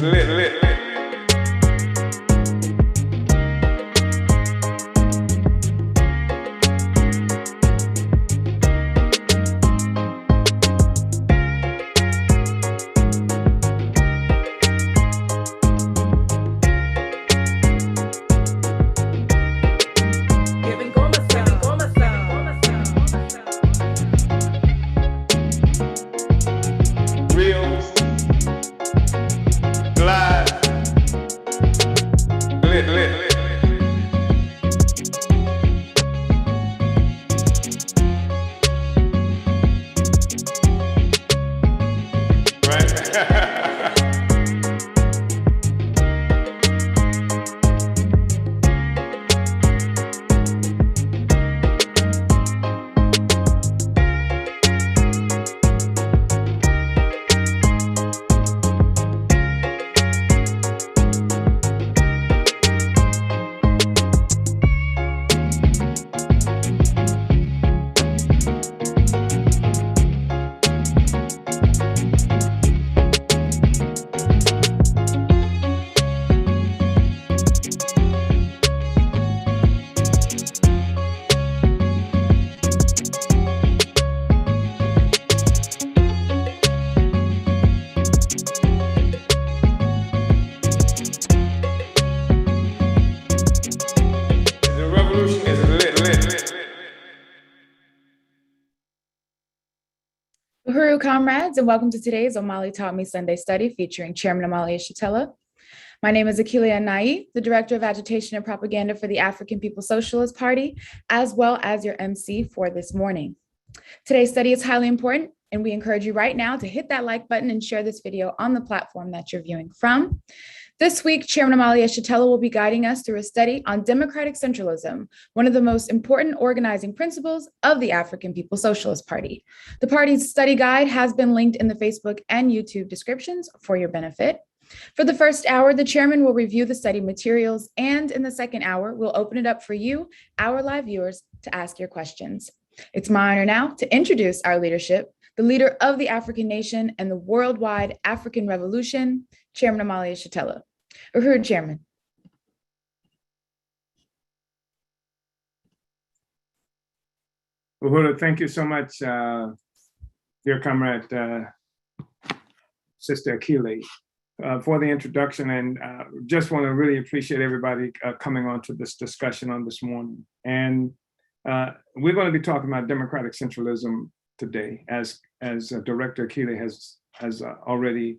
Lit, lit, lit. Uhuru, comrades, and welcome to today's Omali Taught Me Sunday Study featuring Chairman Omali Yeshitela. My name is Akilia Nai, the Director of Agitation and Propaganda for the African People's Socialist Party, as well as your MC for this morning. Today's study is highly important, and we encourage you right now to hit that like button and share this video on the platform that you're viewing from. This week, Chairman Omali Yeshitela will be guiding us through a study on democratic centralism, one of the most important organizing principles of the African People's Socialist Party. The party's study guide has been linked in the Facebook and YouTube descriptions for your benefit. For the first hour, the chairman will review the study materials, and in the second hour, we'll open it up for you, our live viewers, to ask your questions. It's my honor now to introduce our leadership, the leader of the African nation and the worldwide African revolution, Chairman Omali Yeshitela. Uhuru, Chairman. Uhuru, thank you so much, dear comrade, Sister Akili, for the introduction, and just want to really appreciate everybody coming on to this discussion on this morning. And we're going to be talking about democratic centralism today, as Director Akili has already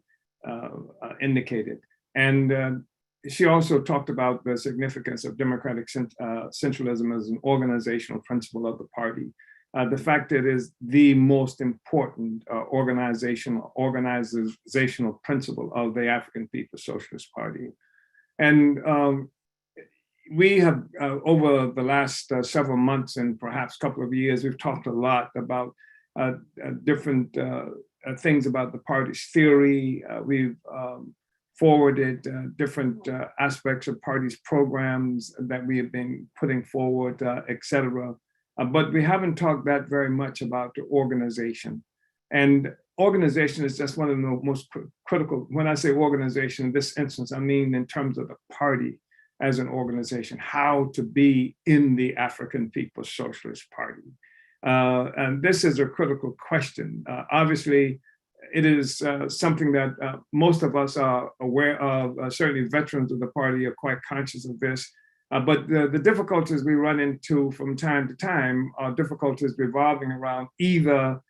indicated. And she also talked about the significance of democratic centralism as an organizational principle of the party. The fact that it is the most important organizational principle of the African People's Socialist Party. And we have, over the last several months and perhaps couple of years, we've talked a lot about different things about the party's theory. We've forwarded different aspects of party's programs that we have been putting forward, et cetera. But we haven't talked that very much about the organization. And organization is just one of the most critical. When I say organization, in this instance, I mean in terms of the party as an organization, how to be in the African People's Socialist Party. And this is a critical question. Obviously, it is something that most of us are aware of. Certainly veterans of the party are quite conscious of this. But the difficulties we run into from time to time are difficulties revolving around either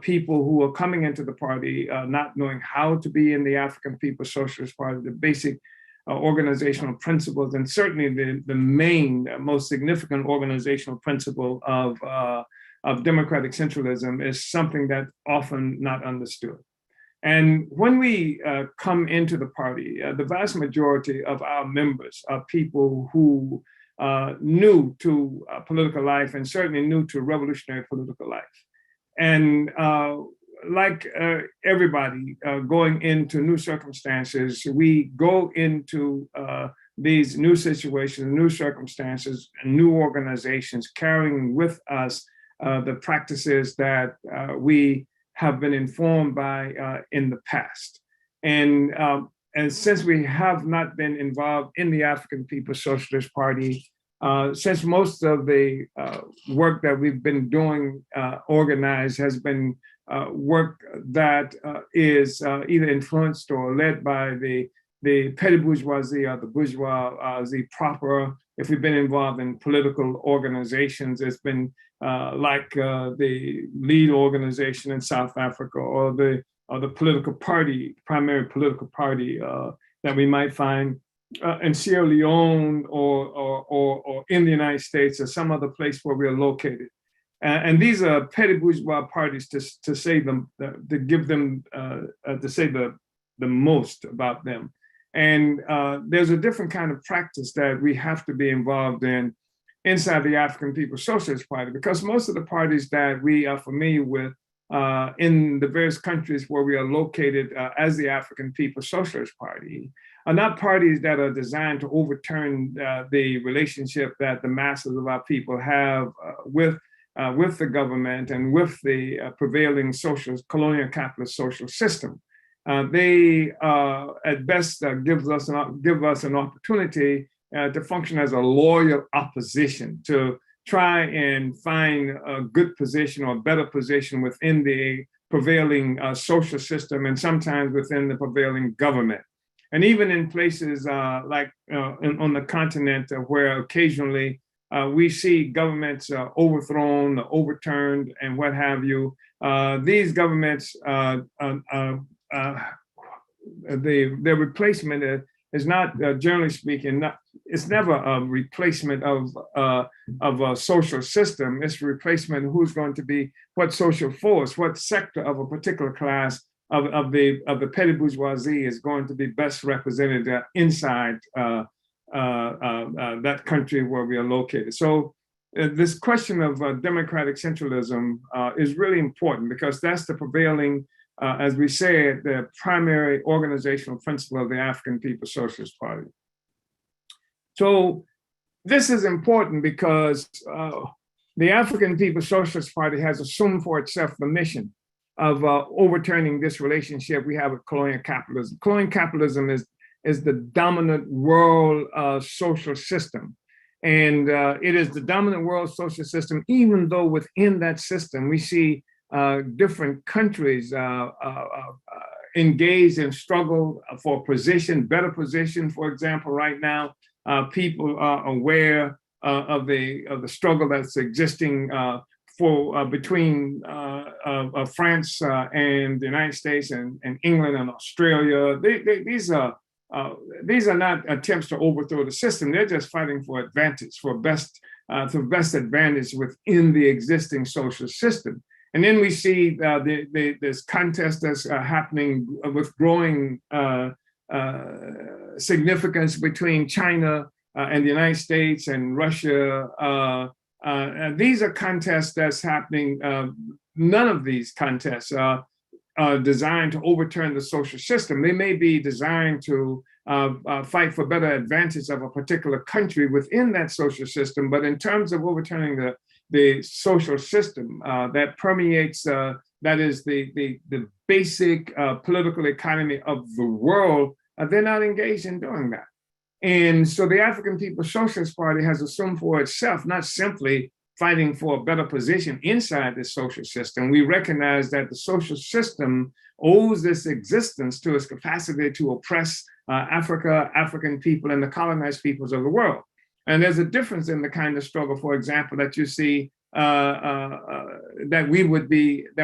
people who are coming into the party not knowing how to be in the African People's Socialist Party, the basic organizational principles, and certainly the main, most significant organizational principle of democratic centralism is something that's often not understood. And when we come into the party, the vast majority of our members are people who new to political life and certainly new to revolutionary political life. And like everybody going into new circumstances, we go into these new situations, new circumstances, and new organizations, carrying with us the practices that we have been informed by in the past. And and since we have not been involved in the African People's Socialist Party, since most of the work that we've been doing organized has been work that is either influenced or led by the petty bourgeoisie or the bourgeoisie proper. If we've been involved in political organizations, it's been like the lead organization in South Africa or the political party, primary political party that we might find in Sierra Leone or in the United States or some other place where we are located. And these are petty bourgeois parties to say them, to give them, to say the most about them. And there's a different kind of practice that we have to be involved in inside the African People's Socialist Party, because most of the parties that we are familiar with in the various countries where we are located as the African People's Socialist Party are not parties that are designed to overturn the relationship that the masses of our people have with the government and with the prevailing colonial capitalist social system. They at best give us an opportunity to function as a loyal opposition, to try and find a good position or a better position within the prevailing social system and sometimes within the prevailing government. And even in places like on the continent where occasionally we see governments overthrown, overturned, and what have you, these governments, their replacement is not, generally speaking, it's never a replacement of a social system. It's a replacement of who's going to be what social force, what sector of a particular class of the petty bourgeoisie is going to be best represented inside that country where we are located. So this question of democratic centralism is really important because that's the prevailing, as we said, the primary organizational principle of the African People's Socialist Party. So this is important because the African People's Socialist Party has assumed for itself the mission of overturning this relationship we have with colonial capitalism. Colonial capitalism is the dominant world social system. And it is the dominant world social system, even though within that system, we see different countries engaged in struggle for position, better position. For example, right now, people are aware of the struggle that's existing between France and the United States and England and Australia. These are not attempts to overthrow the system. They're just fighting for advantage, for best advantage within the existing social system. And then we see this contest that's happening with growing significance between China and the United States and Russia. These are contests that's happening. None of these contests are designed to overturn the social system. They may be designed to fight for better advantage of a particular country within that social system, but in terms of overturning the social system that permeates, that is the basic political economy of the world, they're not engaged in doing that. And so the African People's Socialist Party has assumed for itself not simply fighting for a better position inside the social system. We recognize that the social system owes its existence to its capacity to oppress Africa, African people, and the colonized peoples of the world. And there's a difference in the kind of struggle, for example, that you see that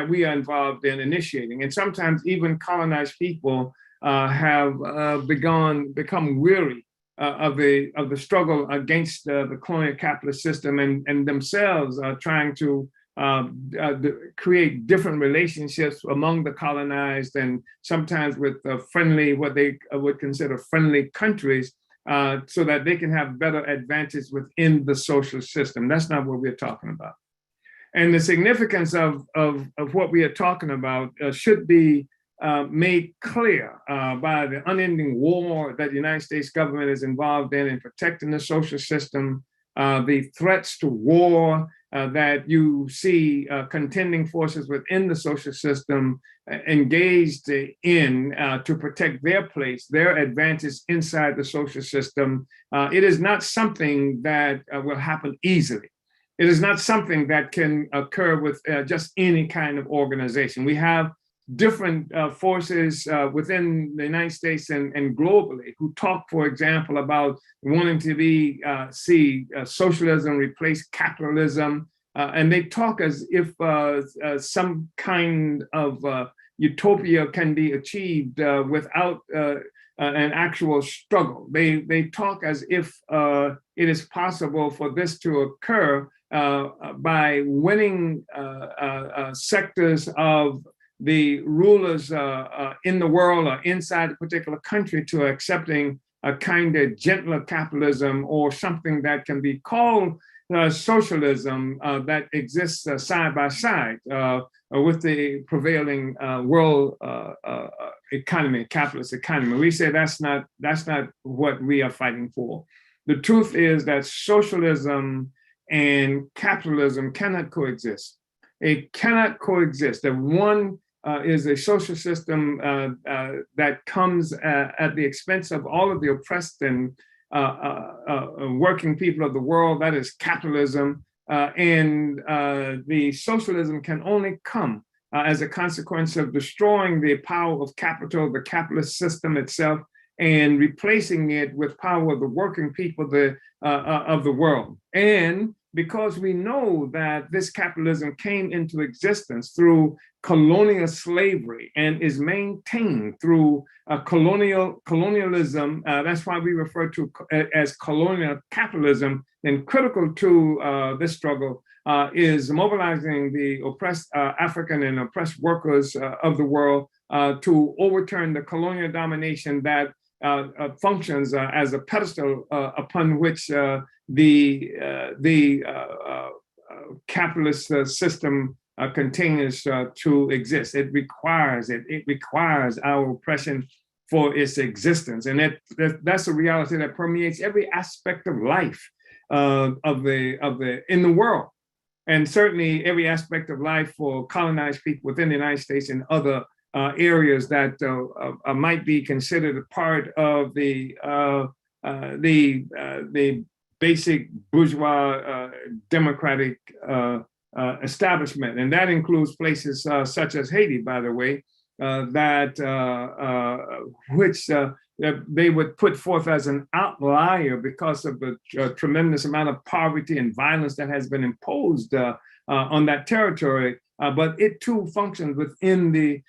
we are involved in initiating. And sometimes even colonized people have become weary of the struggle against the colonial capitalist system and themselves are trying to create different relationships among the colonized and sometimes with friendly, what they would consider friendly countries, so that they can have better advantage within the social system. That's not what we're talking about. And the significance of what we are talking about should be made clear by the unending war that the United States government is involved in protecting the social system, the threats to war that you see contending forces within the social system engaged in to protect their place, their advantage inside the social system. It is not something that will happen easily. It is not something that can occur with just any kind of organization. We have different forces within the United States and globally who talk, for example, about wanting to see socialism replace capitalism. And they talk as if some kind of utopia can be achieved without an actual struggle. They talk as if it is possible for this to occur by winning sectors of the rulers in the world or inside a particular country to accepting a kind of gentler capitalism or something that can be called socialism that exists side by side with the prevailing world economy, capitalist economy. We say that's not what we are fighting for. The truth is that socialism and capitalism cannot coexist. It cannot coexist. The one is a social system that comes at the expense of all of the oppressed and working people of the world. That is capitalism. And the socialism can only come as a consequence of destroying the power of capital, the capitalist system itself, and replacing it with power of the working people of the world. And because we know that this capitalism came into existence through colonial slavery and is maintained through colonialism, that's why we refer to as colonial capitalism. And critical to this struggle is mobilizing the oppressed African and oppressed workers of the world to overturn the colonial domination that functions as a pedestal upon which the capitalist system continues to exist. It requires our oppression for its existence, and that's a reality that permeates every aspect of life in the world, and certainly every aspect of life for colonized people within the United States and other areas that might be considered a part of the basic bourgeois democratic establishment. And that includes places such as Haiti, by the way, which they would put forth as an outlier because of the tremendous amount of poverty and violence that has been imposed on that territory. But it too functions within the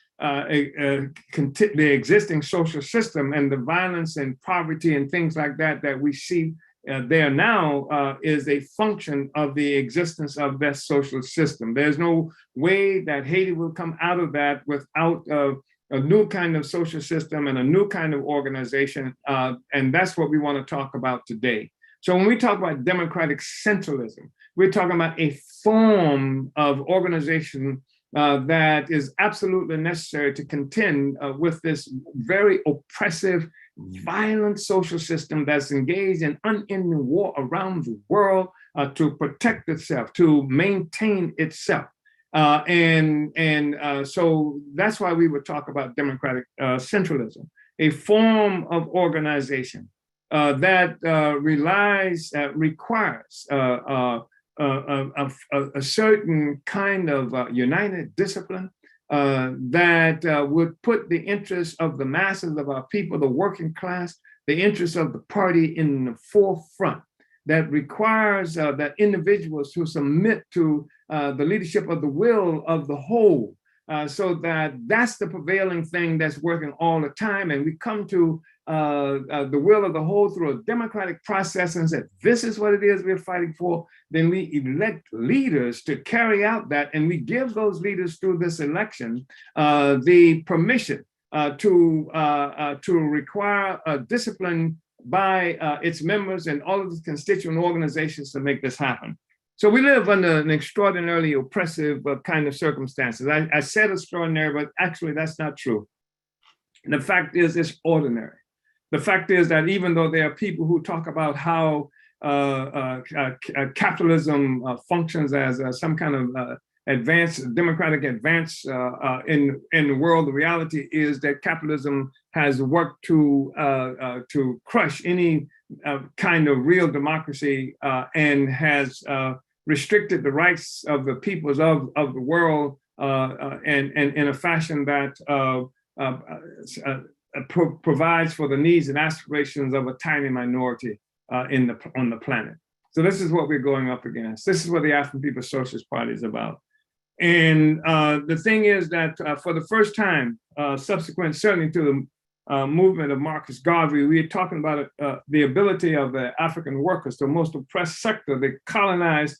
existing social system, and the violence and poverty and things like that we see there now is a function of the existence of that social system. There's no way that Haiti will come out of that without a new kind of social system and a new kind of organization. And that's what we want to talk about today. So when we talk about democratic centralism, we're talking about a form of organization that is absolutely necessary to contend with this very oppressive, violent social system that's engaged in unending war around the world to protect itself, to maintain itself. So that's why we would talk about democratic centralism, a form of organization that requires a certain kind of united discipline that would put the interests of the masses of our people, the working class, the interests of the party in the forefront, that requires that individuals who submit to the leadership of the will of the whole, so that's the prevailing thing that's working all the time. And we come to the will of the whole through a democratic process and say, this is what it is we're fighting for. Then we elect leaders to carry out that, and we give those leaders through this election the permission to require discipline by its members and all of the constituent organizations to make this happen. So we live under an extraordinarily oppressive kind of circumstances. I said extraordinary, but actually that's not true. And the fact is, it's ordinary. The fact is that even though there are people who talk about how capitalism functions as some kind of democratic advance in the world. The reality is that capitalism has worked to crush any kind of real democracy and has restricted the rights of the peoples of the world and in a fashion that provides for the needs and aspirations of a tiny minority on the planet. So this is what we're going up against. This is what the African People's Socialist Party is about. And the thing is that for the first time, subsequent certainly to the movement of Marcus Garvey, we are talking about the ability of the African workers, the most oppressed sector, the colonized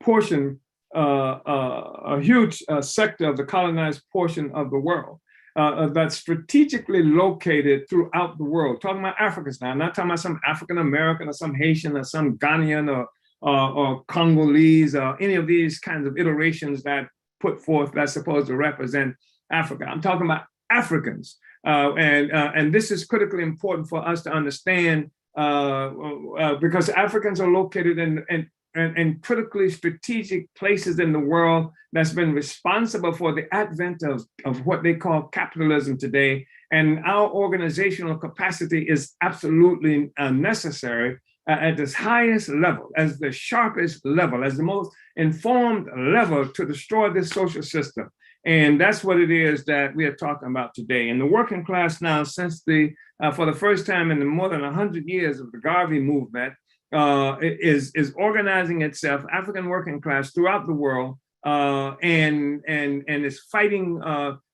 portion, a huge sector of the colonized portion of the world that's strategically located throughout the world. Talking about Africans now, I'm not talking about some African American or some Haitian or some Ghanaian or Congolese or any of these kinds of iterations that put forth that's supposed to represent Africa. I'm talking about Africans. And this is critically important for us to understand because Africans are located in critically strategic places in the world that's been responsible for the advent of what they call capitalism today. And our organizational capacity is absolutely necessary at this highest level, as the sharpest level, as the most informed level to destroy this social system. And that's what it is that we are talking about today. And the working class now, since for the first time in the more than 100 years of the Garvey movement, is organizing itself, African working class throughout the world, and is fighting.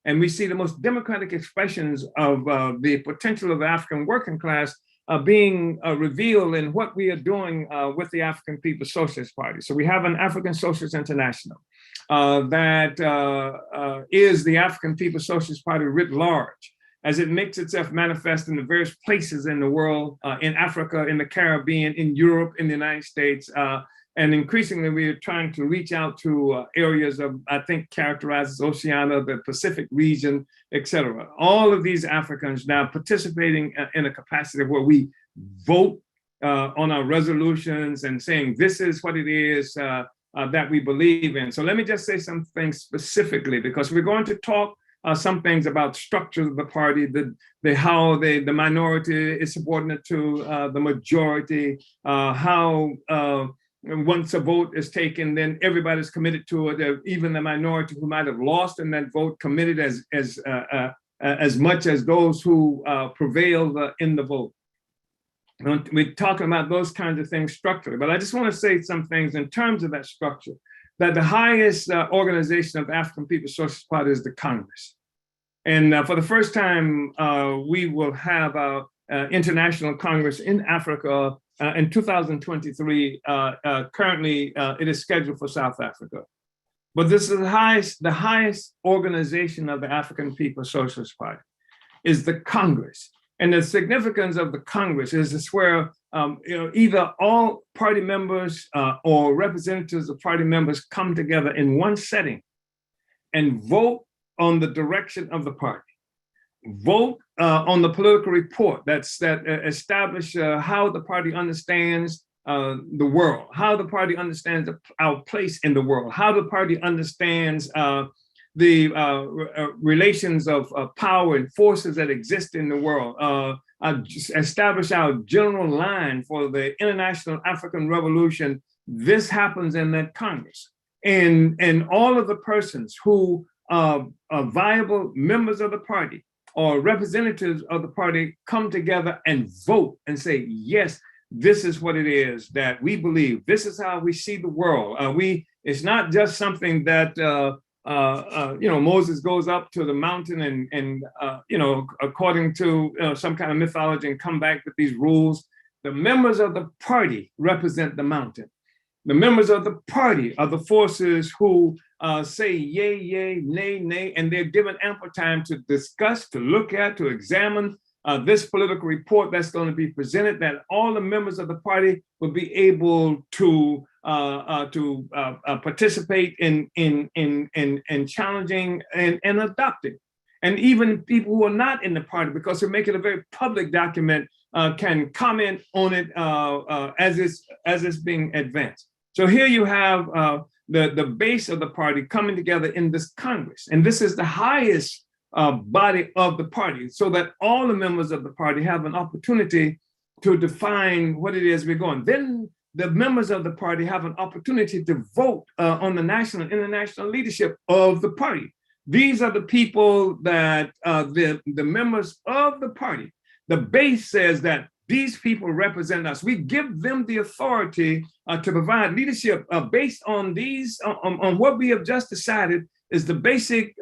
And we see the most democratic expressions of the potential of the African working class being revealed in what we are doing with the African People's Socialist Party. So we have an African Socialist International that is the African People's Socialist Party writ large, as it makes itself manifest in the various places in the world, in Africa, in the Caribbean, in Europe, in the United States. And increasingly, we are trying to reach out to areas of, I think, characterized as Oceania, the Pacific region, et cetera. All of these Africans now participating in a capacity where we vote on our resolutions and saying, this is what it is that we believe in. So let me just say some things specifically, because we're going to talk some things about structures of the party, how the minority is subordinate to the majority, how once a vote is taken, then everybody's committed to it. Even the minority who might have lost in that vote committed as much as those who prevailed in the vote. We're talking about those kinds of things structurally, but I just want to say some things in terms of that structure, that the highest organization of the African People's Socialist Party is the Congress. And for the first time, we will have our International Congress in Africa in 2023. Currently, it is scheduled for South Africa. But this is the highest organization of the African People's Socialist Party is the Congress. And the significance of the Congress is this where either all party members or representatives of party members come together in one setting and vote on the direction of the party, vote on the political report that establish how the party understands the world, how the party understands our place in the world, how the party understands the relations of power and forces that exist in the world, establish our general line for the International African Revolution. This happens in that Congress. And all of the persons who are viable members of the party or representatives of the party come together and vote and say, yes, this is what it is that we believe. This is how we see the world. It's not just something that Moses goes up to the mountain and according to some kind of mythology and come back with these rules. The members of the party represent the mountain. The members of the party are the forces who say yay, yay, nay, nay, and they're given ample time to discuss, to look at, to examine this political report that's going to be presented, that all the members of the party will be able to participate in challenging and adopting. And even people who are not in the party, because they make it a very public document, can comment on it as it's being advanced. So here you have the base of the party coming together in this Congress, and this is the highest body of the party, so that all the members of the party have an opportunity to define what it is we're going. Then the members of the party have an opportunity to vote on the national and international leadership of the party. These are the people that the members of the party, the base says that these people represent us. We give them the authority to provide leadership based on these, on what we have just decided is the basic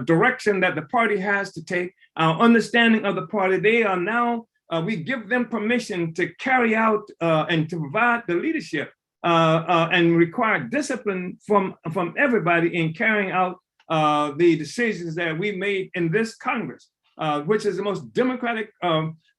direction that the party has to take. Our understanding of the party, they are now, we give them permission to carry out and to provide the leadership and require discipline from everybody in carrying out the decisions that we made in this Congress, which is the most democratic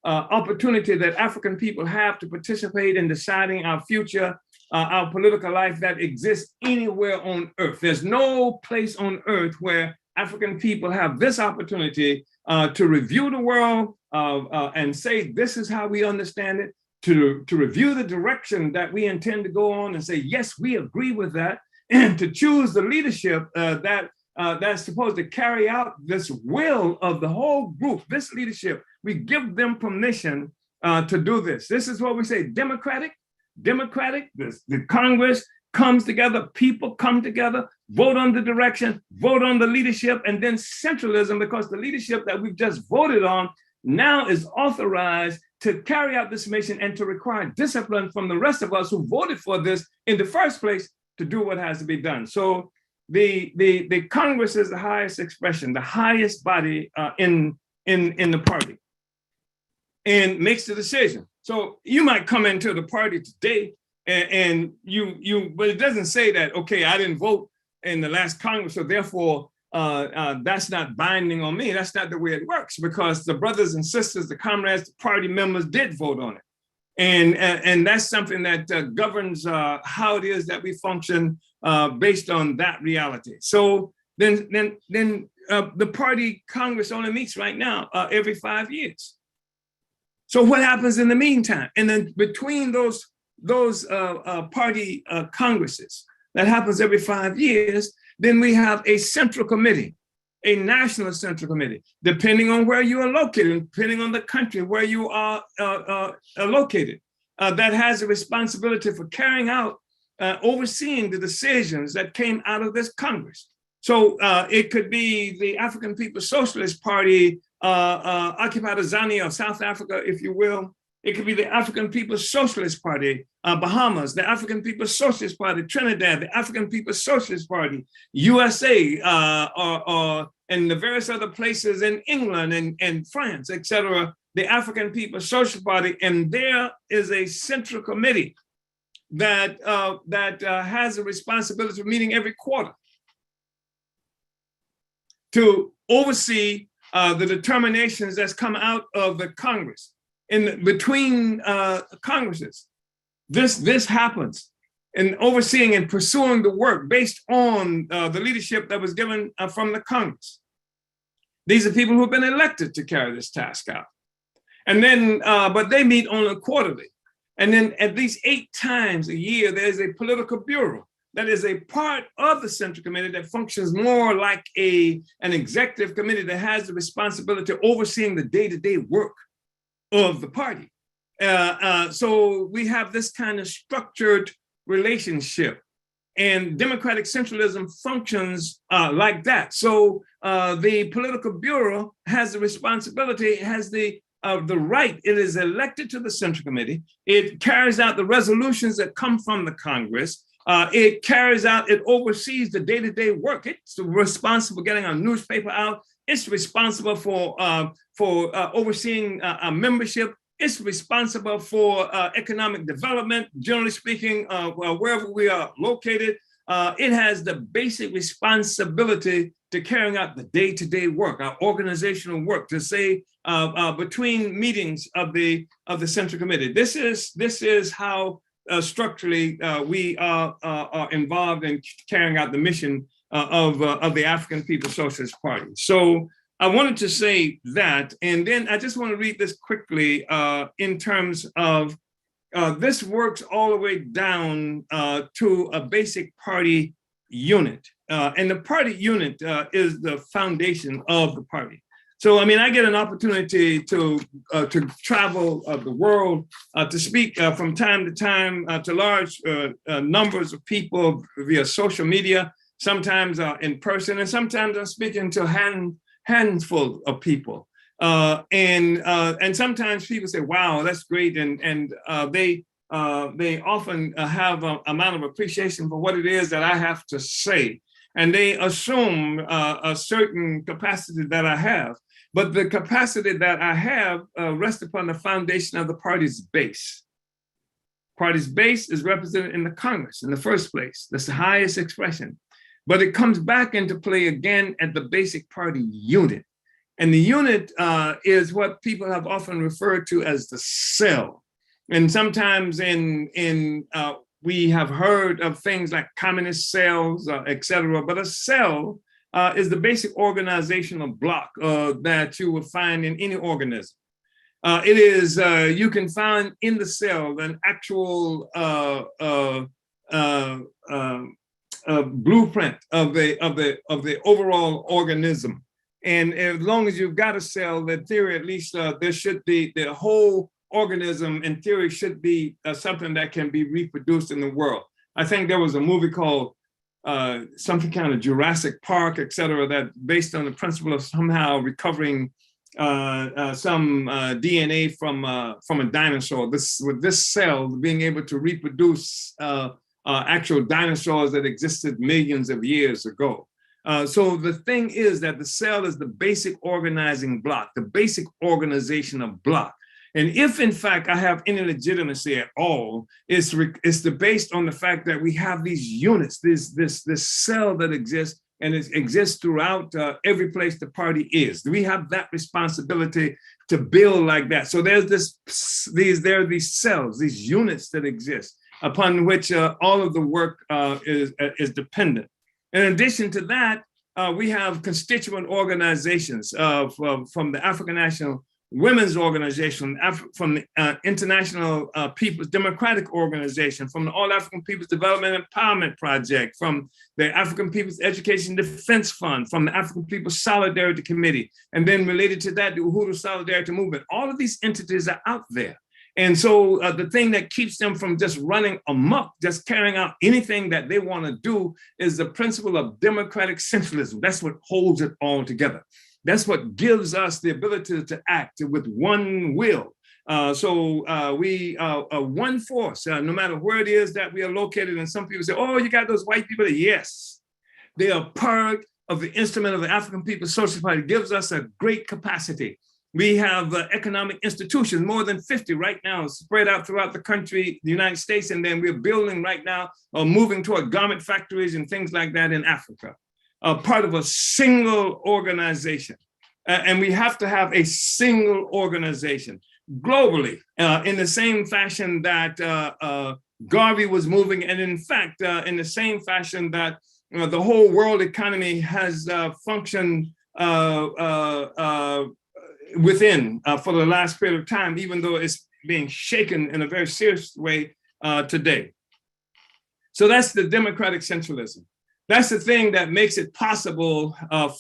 opportunity that African people have to participate in deciding our future, our political life that exists anywhere on earth. There's no place on earth where African people have this opportunity to review the world and say, this is how we understand it, to review the direction that we intend to go on and say, yes, we agree with that, and to choose the leadership that's supposed to carry out this will of the whole group, this leadership. We give them permission to do this. This is what we say, democratic. The Congress comes together, people come together, vote on the direction, vote on the leadership, and then centralism, because the leadership that we've just voted on now is authorized to carry out this mission and to require discipline from the rest of us who voted for this in the first place to do what has to be done. So the Congress is the highest expression, the highest body in the party, and makes the decision. So you might come into the party today and but it doesn't say that, okay, I didn't vote in the last Congress, so therefore that's not binding on me. That's not the way it works, because the brothers and sisters, the comrades, the party members did vote on it. And that's something that governs how it is that we function based on that reality. So then the party Congress only meets right now every 5 years. So what happens in the meantime? And then between those party Congresses that happens every 5 years, then we have a central committee, a national central committee, depending on where you are located, depending on the country where you are located, that has a responsibility for carrying out, overseeing the decisions that came out of this Congress. So it could be the African People's Socialist Party, Occupy Tanzania of South Africa, if you will. It could be the African People's Socialist Party, Bahamas, the African People's Socialist Party, Trinidad, the African People's Socialist Party, USA, and the various other places in England and France, et cetera, the African People's Socialist Party. And there is a central committee that has a responsibility of meeting every quarter to oversee the determinations that's come out of the Congress. In between Congresses, this happens in overseeing and pursuing the work based on the leadership that was given from the Congress. These are people who have been elected to carry this task out. And then, but they meet only quarterly. And then at least 8 times a year, there's a political bureau that is a part of the Central Committee that functions more like an executive committee that has the responsibility of overseeing the day-to-day work of the party. So we have this kind of structured relationship, and democratic centralism functions like that. So the political bureau has the responsibility, has the right. It is elected to the Central Committee. It carries out the resolutions that come from the Congress. It oversees the day-to-day work. It's responsible for getting a newspaper out. It's responsible for overseeing membership. It's responsible for economic development, generally speaking, wherever we are located. It has the basic responsibility to carrying out the day-to-day work, our organizational work, to say between meetings of the Central Committee. This is how structurally we are involved in carrying out the mission of the African People's Socialist Party. So I wanted to say that, and then I just want to read this quickly in terms of this works all the way down to a basic party unit. And the party unit is the foundation of the party. So, I mean, I get an opportunity to travel the world, to speak from time to time to large numbers of people via social media, sometimes in person, and sometimes I'm speaking to handful of people. And sometimes people say, wow, that's great. And they often have an amount of appreciation for what it is that I have to say. And they assume a certain capacity that I have. But the capacity that I have rests upon the foundation of the party's base. Party's base is represented in the Congress in the first place. That's the highest expression. But it comes back into play again at the basic party unit. And the unit is what people have often referred to as the cell. And sometimes we have heard of things like communist cells, et cetera, but a cell is the basic organizational block that you will find in any organism. It is, you can find in the cell an actual blueprint of the overall organism. And as long as you've got a cell, in theory, at least there should be, the whole organism in theory should be something that can be reproduced in the world. I think there was a movie called something kind of Jurassic Park, et cetera, that based on the principle of somehow recovering some DNA from a dinosaur. With this cell being able to reproduce actual dinosaurs that existed millions of years ago. So the thing is that the cell is the basic organizing block, the basic organizational block. And if in fact I have any legitimacy at all, it's based on the fact that we have these units, this cell that exists, and it exists throughout every place the party is. We have that responsibility to build like that. So there are these cells, these units that exist upon which all of the work is dependent. In addition to that, we have constituent organizations from the African National Women's Organization, from the International People's Democratic Organization, from the All African People's Development Empowerment Project, from the African People's Education Defense Fund, from the African People's Solidarity Committee, and then related to that, the Uhuru Solidarity Movement. All of these entities are out there. And so the thing that keeps them from just running amok, just carrying out anything that they want to do, is the principle of democratic centralism. That's what holds it all together. That's what gives us the ability to act with one will. We are one force, no matter where it is that we are located. And some people say, oh, you got those white people. Yes, they are part of the instrument of the African People's Social Party. It gives us a great capacity. We have economic institutions, more than 50 right now, spread out throughout the country, the United States, and then we're building right now, moving toward garment factories and things like that in Africa. Part of a single organization. And we have to have a single organization globally in the same fashion that Garvey was moving, and in fact, in the same fashion that the whole world economy has functioned within for the last period of time, even though it's being shaken in a very serious way today. So that's the democratic centralism. That's the thing that makes it possible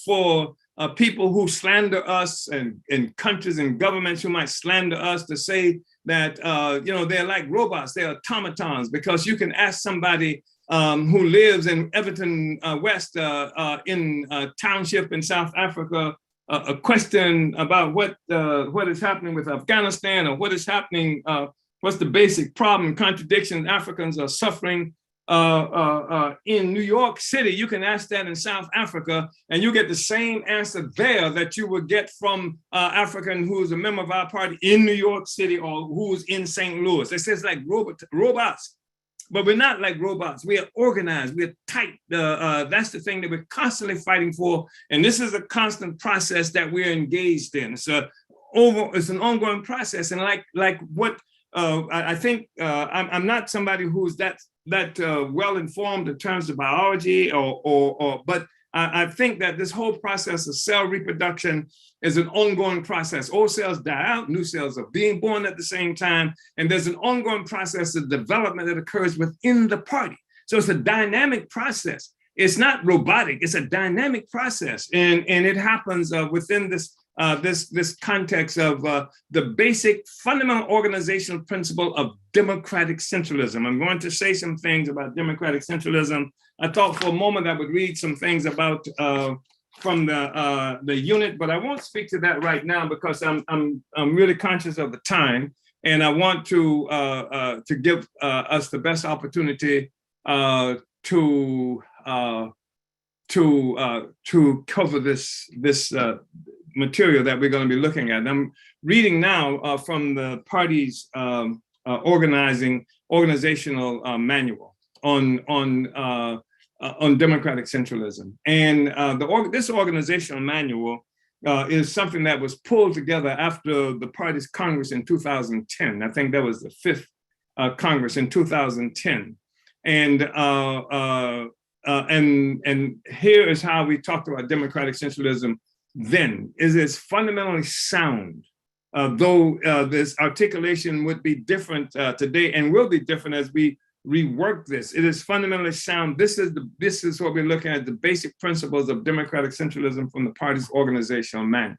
for people who slander us, and countries and governments who might slander us, to say that they're like robots, they're automatons, because you can ask somebody who lives in Everton West in a township in South Africa a question about what is happening with Afghanistan, or what is happening, what's the basic problem, contradiction Africans are suffering in New York City. You can ask that in South Africa, and you get the same answer there that you would get from African who's a member of our party in New York City, or who's in St. Louis. It says like robots, but we're not like robots. We are organized, we're tight. That's the thing that we're constantly fighting for. And this is a constant process that we're engaged in. It's an ongoing process. And like what I think, I'm not somebody who's that well informed in terms of biology, but I think that this whole process of cell reproduction is an ongoing process. Old cells die out, new cells are being born at the same time, and there's an ongoing process of development that occurs within the party. So it's a dynamic process. It's not robotic, it's a dynamic process. And it happens within this context of the basic fundamental organizational principle of democratic centralism. I'm going to say some things about democratic centralism. I thought for a moment I would read some things about from the unit, but I won't speak to that right now because I'm really conscious of the time, and I want to give us the best opportunity to cover this material that we're going to be looking at. I'm reading now from the party's organizational manual on democratic centralism, and this organizational manual is something that was pulled together after the party's Congress in 2010. I think that was the 5th Congress in 2010. And here is how we talked about democratic centralism then. It is fundamentally sound, though this articulation would be different today and will be different as we rework this. It is fundamentally sound. This is what we're looking at, the basic principles of democratic centralism from the party's organizational manual.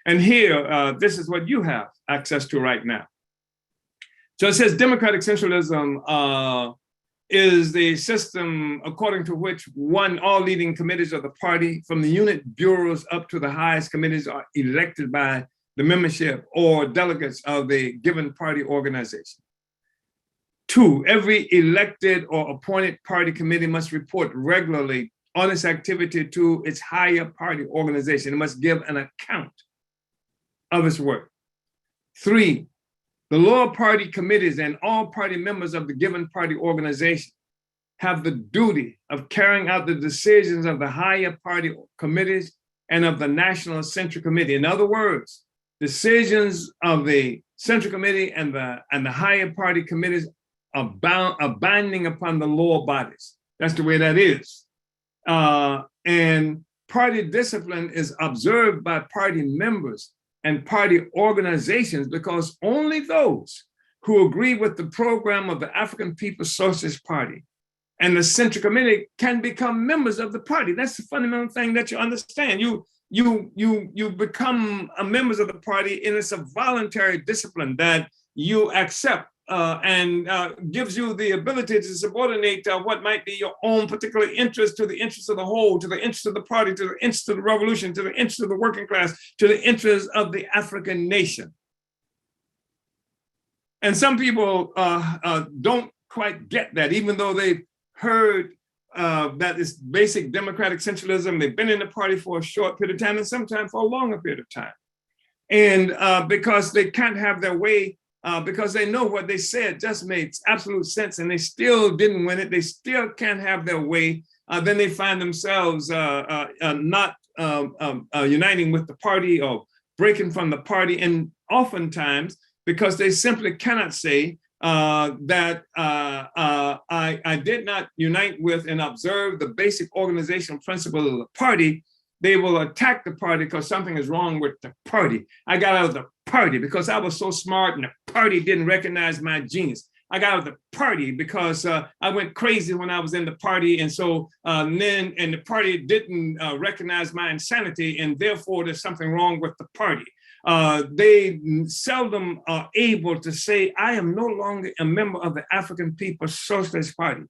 And here, this is what you have access to right now. So it says democratic centralism is the system according to which all leading committees of the party, from the unit bureaus up to the highest committees, are elected by the membership or delegates of the given party organization. 2, every elected or appointed party committee must report regularly on its activity to its higher party organization. It must give an account of its work. 3, the lower party committees and all party members of the given party organization have the duty of carrying out the decisions of the higher party committees and of the National Central Committee. In other words, decisions of the Central Committee and the higher party committees are binding upon the lower bodies. That's the way that is. And party discipline is observed by party members and party organizations because only those who agree with the program of the African People's Socialist Party and the Central Committee can become members of the party. That's the fundamental thing that you understand. You become members of the party, and it's a voluntary discipline that you accept and gives you the ability to subordinate what might be your own particular interest to the interest of the whole, to the interest of the party, to the interest of the revolution, to the interest of the working class, to the interest of the African nation. And some people don't quite get that, even though they've heard that it's basic democratic centralism. They've been in the party for a short period of time and sometimes for a longer period of time. And because they can't have their way, because they know what they said just makes absolute sense and they still didn't win it, they still can't have their way, then they find themselves not uniting with the party or breaking from the party. And oftentimes, because they simply cannot say that I did not unite with and observe the basic organizational principle of the party, they will attack the party because something is wrong with the party. I got out of the party because I was so smart and the party didn't recognize my genius. I got out of the party because I went crazy when I was in the party, and so the party didn't recognize my insanity, and therefore there's something wrong with the party. They seldom are able to say, I am no longer a member of the African People's Socialist Party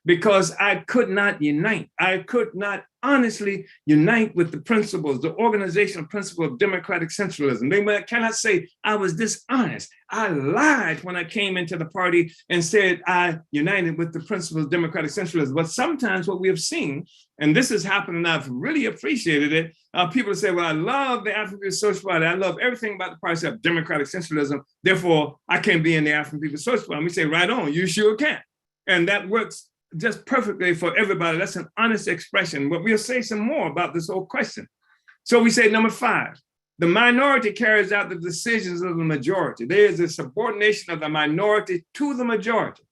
because I could not unite. I could not honestly unite with the principles, the organizational principle of democratic centralism. They cannot say I was dishonest. I lied when I came into the party and said I united with the principles of democratic centralism. But sometimes what we have seen, and this has happened and I've really appreciated it, people say, well, I love the African People's Socialist Party. I love everything about the party except democratic centralism. Therefore, I can't be in the African People's Socialist Party. And we say, right on, you sure can. And that works just perfectly for everybody. That's an honest expression, but we'll say some more about this whole question. So we say number 5, the minority carries out the decisions of the majority. There is a subordination of the minority to the majority.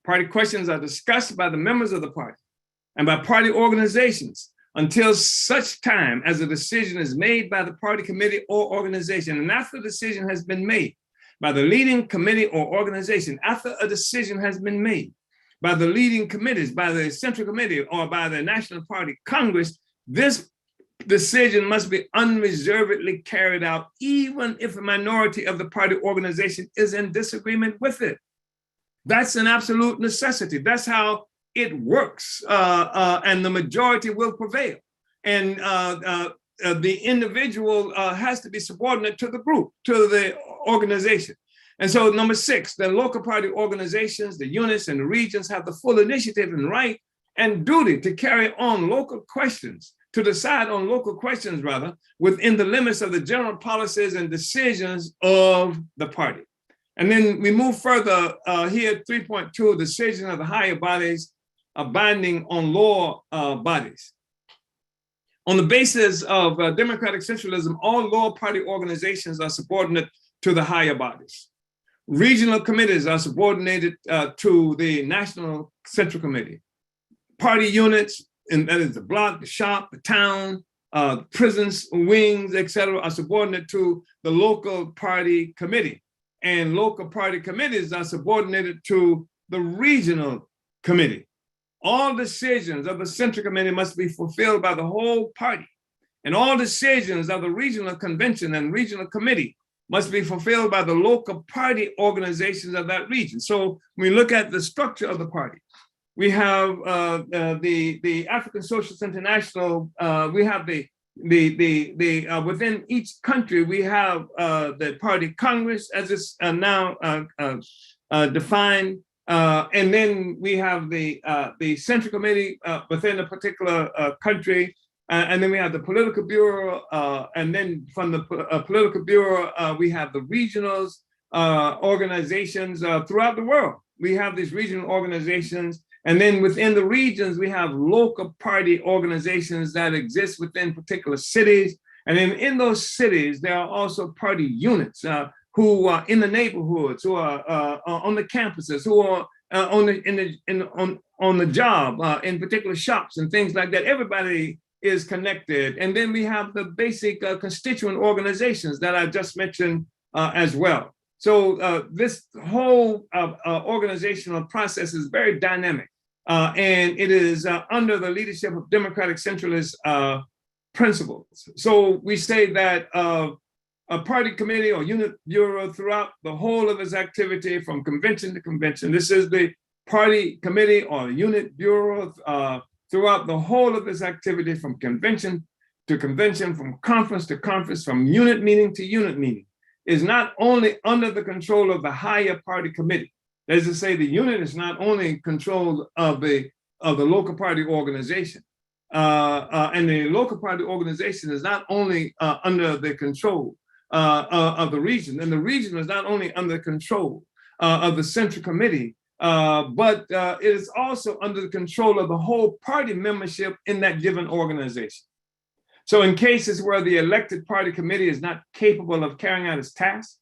Party questions are discussed by the members of the party. and by party organizations until such time as a decision is made by the party committee or organization. And after the decision has been made by the leading committee or organization, after a decision has been made by the leading committees, by the Central Committee or by the National Party Congress, this decision must be unreservedly carried out, even if a minority of the party organization is in disagreement with it. That's an absolute necessity. That's how it works, and the majority will prevail. And the individual has to be subordinate to the group, to the organization. And so number 6, the local party organizations, the units and the regions have the full initiative and right and duty to carry on local questions, to decide on local questions rather, within the limits of the general policies and decisions of the party. And then we move further here, 3.2, decision of the higher bodies are binding on lower bodies. On the basis of democratic centralism, all lower party organizations are subordinate to the higher bodies. Regional committees are subordinated to the National Central Committee. Party units, and that is the block, the shop, the town, prisons, wings, etc., are subordinate to the local party committee. And local party committees are subordinated to the regional committee. All decisions of the Central Committee must be fulfilled by the whole party. And all decisions of the regional convention and regional committee must be fulfilled by the local party organizations of that region. So when we look at the structure of the party, we have the African Socialist International, we have within each country, we have the party Congress as it's now defined. And then we have the Central Committee within a particular country. And then we have the Political Bureau. And then from the Political Bureau, we have the regionals, organizations throughout the world. We have these regional organizations. And then within the regions, we have local party organizations that exist within particular cities. And then in those cities, there are also party units who are in the neighborhoods, who are on the campuses, who are on the job, in particular shops and things like that. Everybody is connected. And then we have the basic constituent organizations that I just mentioned as well. So this whole organizational process is very dynamic. And it is under the leadership of democratic centralist principles. So we say that a party committee or unit bureau throughout the whole of its activity from convention to convention. This is the party committee or unit bureau throughout the whole of its activity from convention to convention, from conference to conference, from unit meeting to unit meeting, is not only under the control of the higher party committee. That is to say, the unit is not only controlled of the local party organization, and the local party organization is not only under the control of the region, and the region is not only under control of the Central Committee, but it is also under the control of the whole party membership in that given organization. So in cases where the elected party committee is not capable of carrying out its task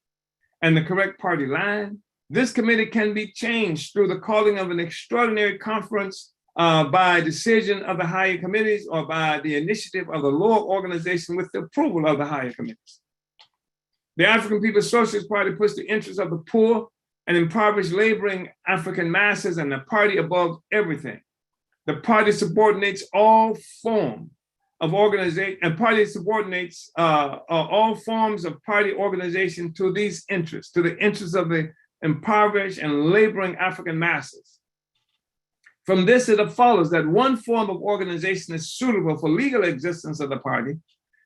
and the correct party line, this committee can be changed through the calling of an extraordinary conference by decision of the higher committees or by the initiative of the lower organization with the approval of the higher committees. The African People's Socialist Party puts the interests of the poor and impoverished laboring African masses and the party above everything. The party subordinates all forms of organization, and party subordinates all forms of party organization to these interests, to the interests of the impoverished and laboring African masses. From this, it follows that one form of organization is suitable for legal existence of the party,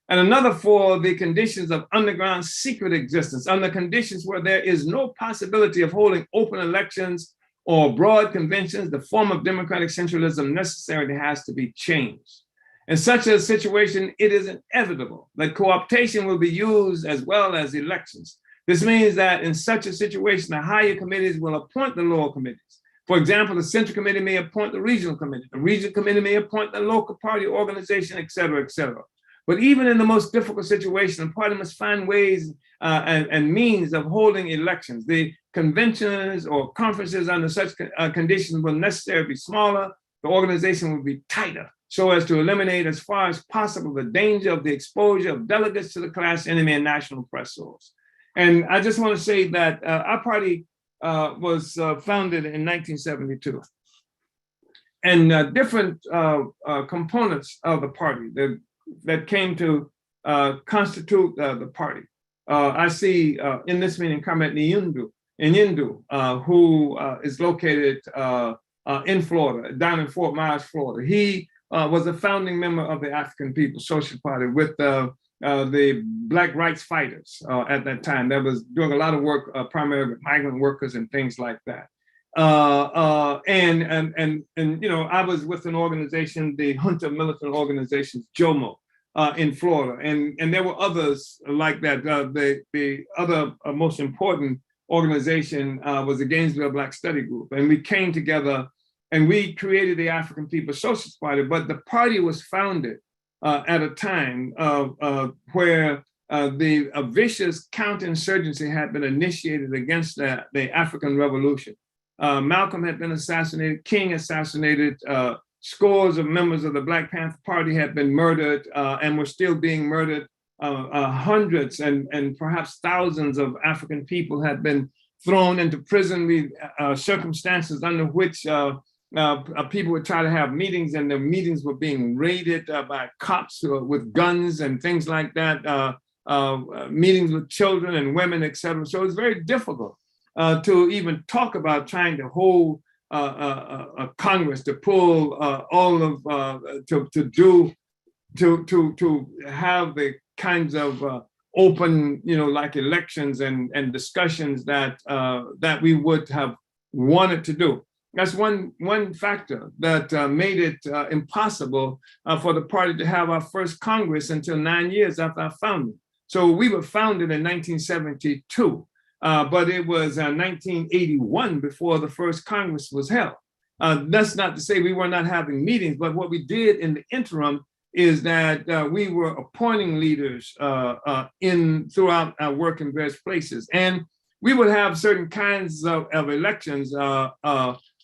and another for the conditions of underground secret existence, under conditions where there is no possibility of holding open elections or broad conventions. The form of democratic centralism necessarily has to be changed. In such a situation, it is inevitable that co-optation will be used as well as elections. This means that in such a situation, the higher committees will appoint the lower committees. For example, the Central Committee may appoint the regional committee. The regional committee may appoint the local party organization, et cetera, et cetera. But even in the most difficult situation, the party must find ways and means of holding elections. The conventions or conferences under such conditions will necessarily be smaller. the organization would be tighter so as to eliminate as far as possible the danger of the exposure of delegates to the class enemy and national oppressors. And I just want to say that our party was founded in 1972. And different components of the party that came to constitute the party. I see in this meeting Carmet Nyindu, who is located in Florida, down in Fort Myers, Florida. He was a founding member of the African People's Social Party with the Black rights fighters at that time. That was doing a lot of work, primarily with migrant workers and things like that. And you know, I was with an organization, the Junta Militant Organizations, JOMO, in Florida, and there were others like that. The other most important organization was the Gainesville Black Study Group, and we came together and we created the African People's Socialist Party. But the party was founded at a time where a vicious counterinsurgency had been initiated against the African Revolution. Malcolm had been assassinated, King assassinated, scores of members of the Black Panther Party had been murdered and were still being murdered. Hundreds and perhaps thousands of African people had been thrown into prison, circumstances under which people would try to have meetings, and the meetings were being raided by cops with guns and things like that, meetings with children and women, etc. So it's very difficult to even talk about trying to hold a Congress to pull all of to have the kinds of open, you know, like elections and discussions that that we would have wanted to do. That's one factor that made it impossible for the party to have our first Congress until 9 years after our founding. So we were founded in 1972, but it was 1981 before the first Congress was held. That's not to say we were not having meetings, but what we did in the interim is that we were appointing leaders throughout our work in various places. And we would have certain kinds of elections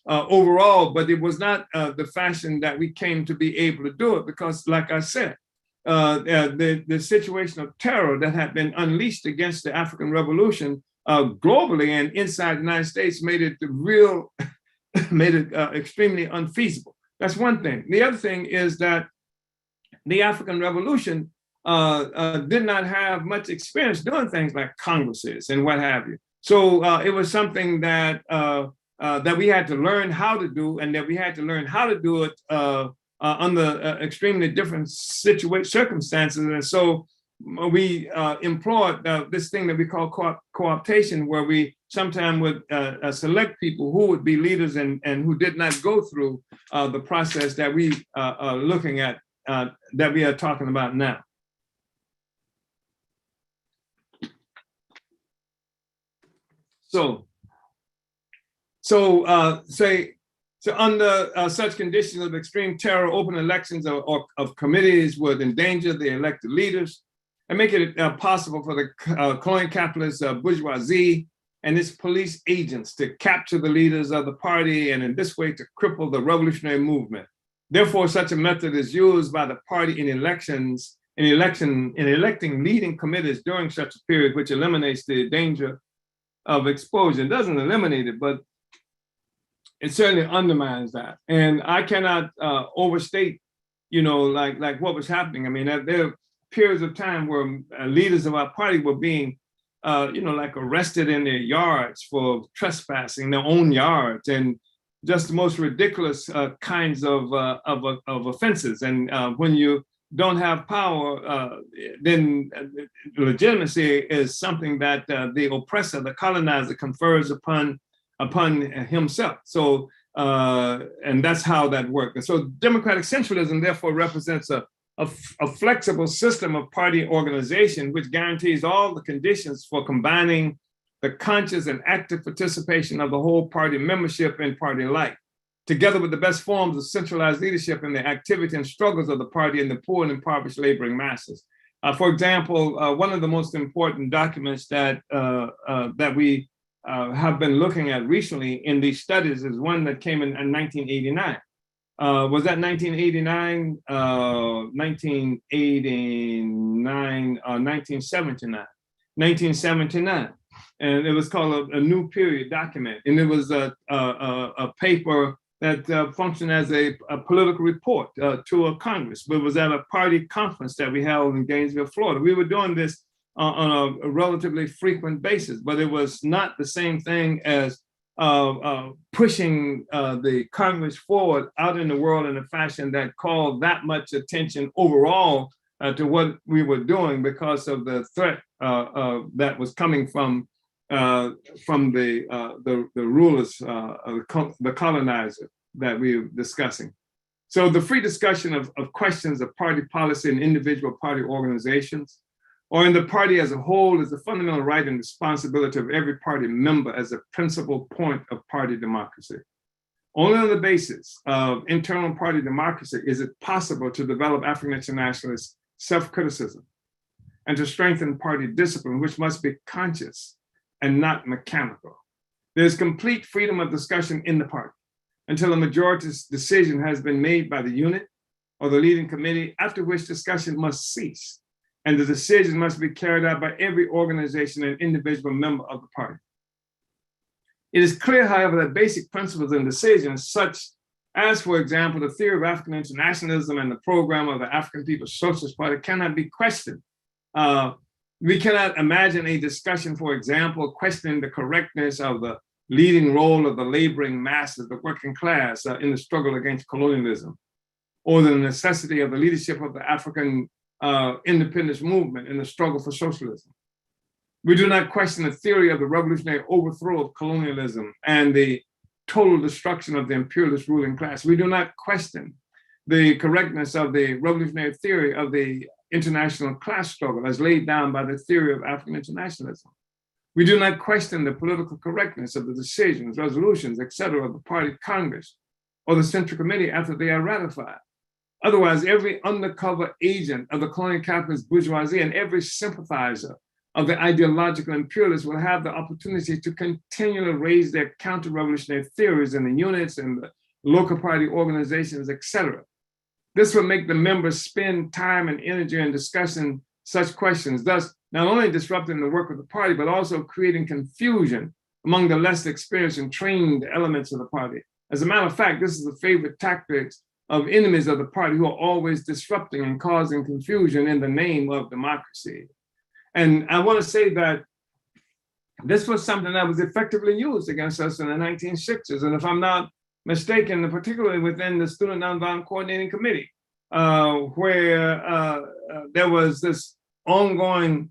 overall, but it was not the fashion that we came to be able to do it because, like I said, the situation of terror that had been unleashed against the African Revolution globally and inside the United States made it extremely unfeasible. That's one thing. The other thing is that the African Revolution did not have much experience doing things like Congresses and what have you. So it was something that that we had to learn how to do, and that we had to learn how to do it under extremely different circumstances. And so we employed this thing that we call co-optation, where we sometimes would select people who would be leaders and who did not go through the process that we are looking at, that we are talking about now. So under such conditions of extreme terror, open elections of committees would endanger the elected leaders and make it possible for the colonial capitalist bourgeoisie and its police agents to capture the leaders of the party, and in this way to cripple the revolutionary movement. Therefore, such a method is used by the party in electing leading committees during such a period, which eliminates the danger of exposure. It doesn't eliminate it, but it certainly undermines that. And I cannot overstate, you know, like what was happening. I mean, there are periods of time where leaders of our party were being, you know, like arrested in their yards for trespassing, their own yards, and just the most ridiculous kinds of offenses. And when you don't have power, then legitimacy is something that the oppressor, the colonizer, confers upon himself. So, and that's how that works. And so democratic centralism therefore represents a flexible system of party organization, which guarantees all the conditions for combining the conscious and active participation of the whole party membership in party life, together with the best forms of centralized leadership in the activity and struggles of the party and the poor and impoverished laboring masses. For example, one of the most important documents that we have been looking at recently in these studies is one that came in 1989. Was that 1989, 1989, 1979? 1979. And it was called a New Period document. And it was a paper that functioned as a political report to a Congress. But it was at a party conference that we held in Gainesville, Florida. We were doing this on a relatively frequent basis, but it was not the same thing as pushing the Congress forward out in the world in a fashion that called that much attention overall to what we were doing because of the threat that was coming from the rulers, the colonizer that we were discussing. So the free discussion of questions of party policy and individual party organizations, or in the party as a whole, is the fundamental right and responsibility of every party member as a principal point of party democracy. Only on the basis of internal party democracy is it possible to develop African internationalist self-criticism and to strengthen party discipline, which must be conscious and not mechanical. There's complete freedom of discussion in the party until a majority decision has been made by the unit or the leading committee, after which discussion must cease. And the decision must be carried out by every organization and individual member of the party. It is clear, however, that basic principles and decisions, such as, for example, the theory of African internationalism and the program of the African People's Socialist Party, cannot be questioned. We cannot imagine a discussion, for example, questioning the correctness of the leading role of the laboring masses, the working class, in the struggle against colonialism, or the necessity of the leadership of the African independence movement in the struggle for socialism. We do not question the theory of the revolutionary overthrow of colonialism and the total destruction of the imperialist ruling class. We do not question the correctness of the revolutionary theory of the international class struggle as laid down by the theory of African internationalism. We do not question the political correctness of the decisions, resolutions, etc. of the party Congress or the Central Committee after they are ratified. Otherwise, every undercover agent of the colonial capitalist bourgeoisie and every sympathizer of the ideological imperialists will have the opportunity to continually raise their counter-revolutionary theories in the units and the local party organizations, etc. This will make the members spend time and energy in discussing such questions, thus not only disrupting the work of the party, but also creating confusion among the less experienced and trained elements of the party. As a matter of fact, this is the favorite tactics of enemies of the party who are always disrupting and causing confusion in the name of democracy. And I want to say that this was something that was effectively used against us in the 1960s. And if I'm not mistaken, particularly within the Student Nonviolent Coordinating Committee, where there was this ongoing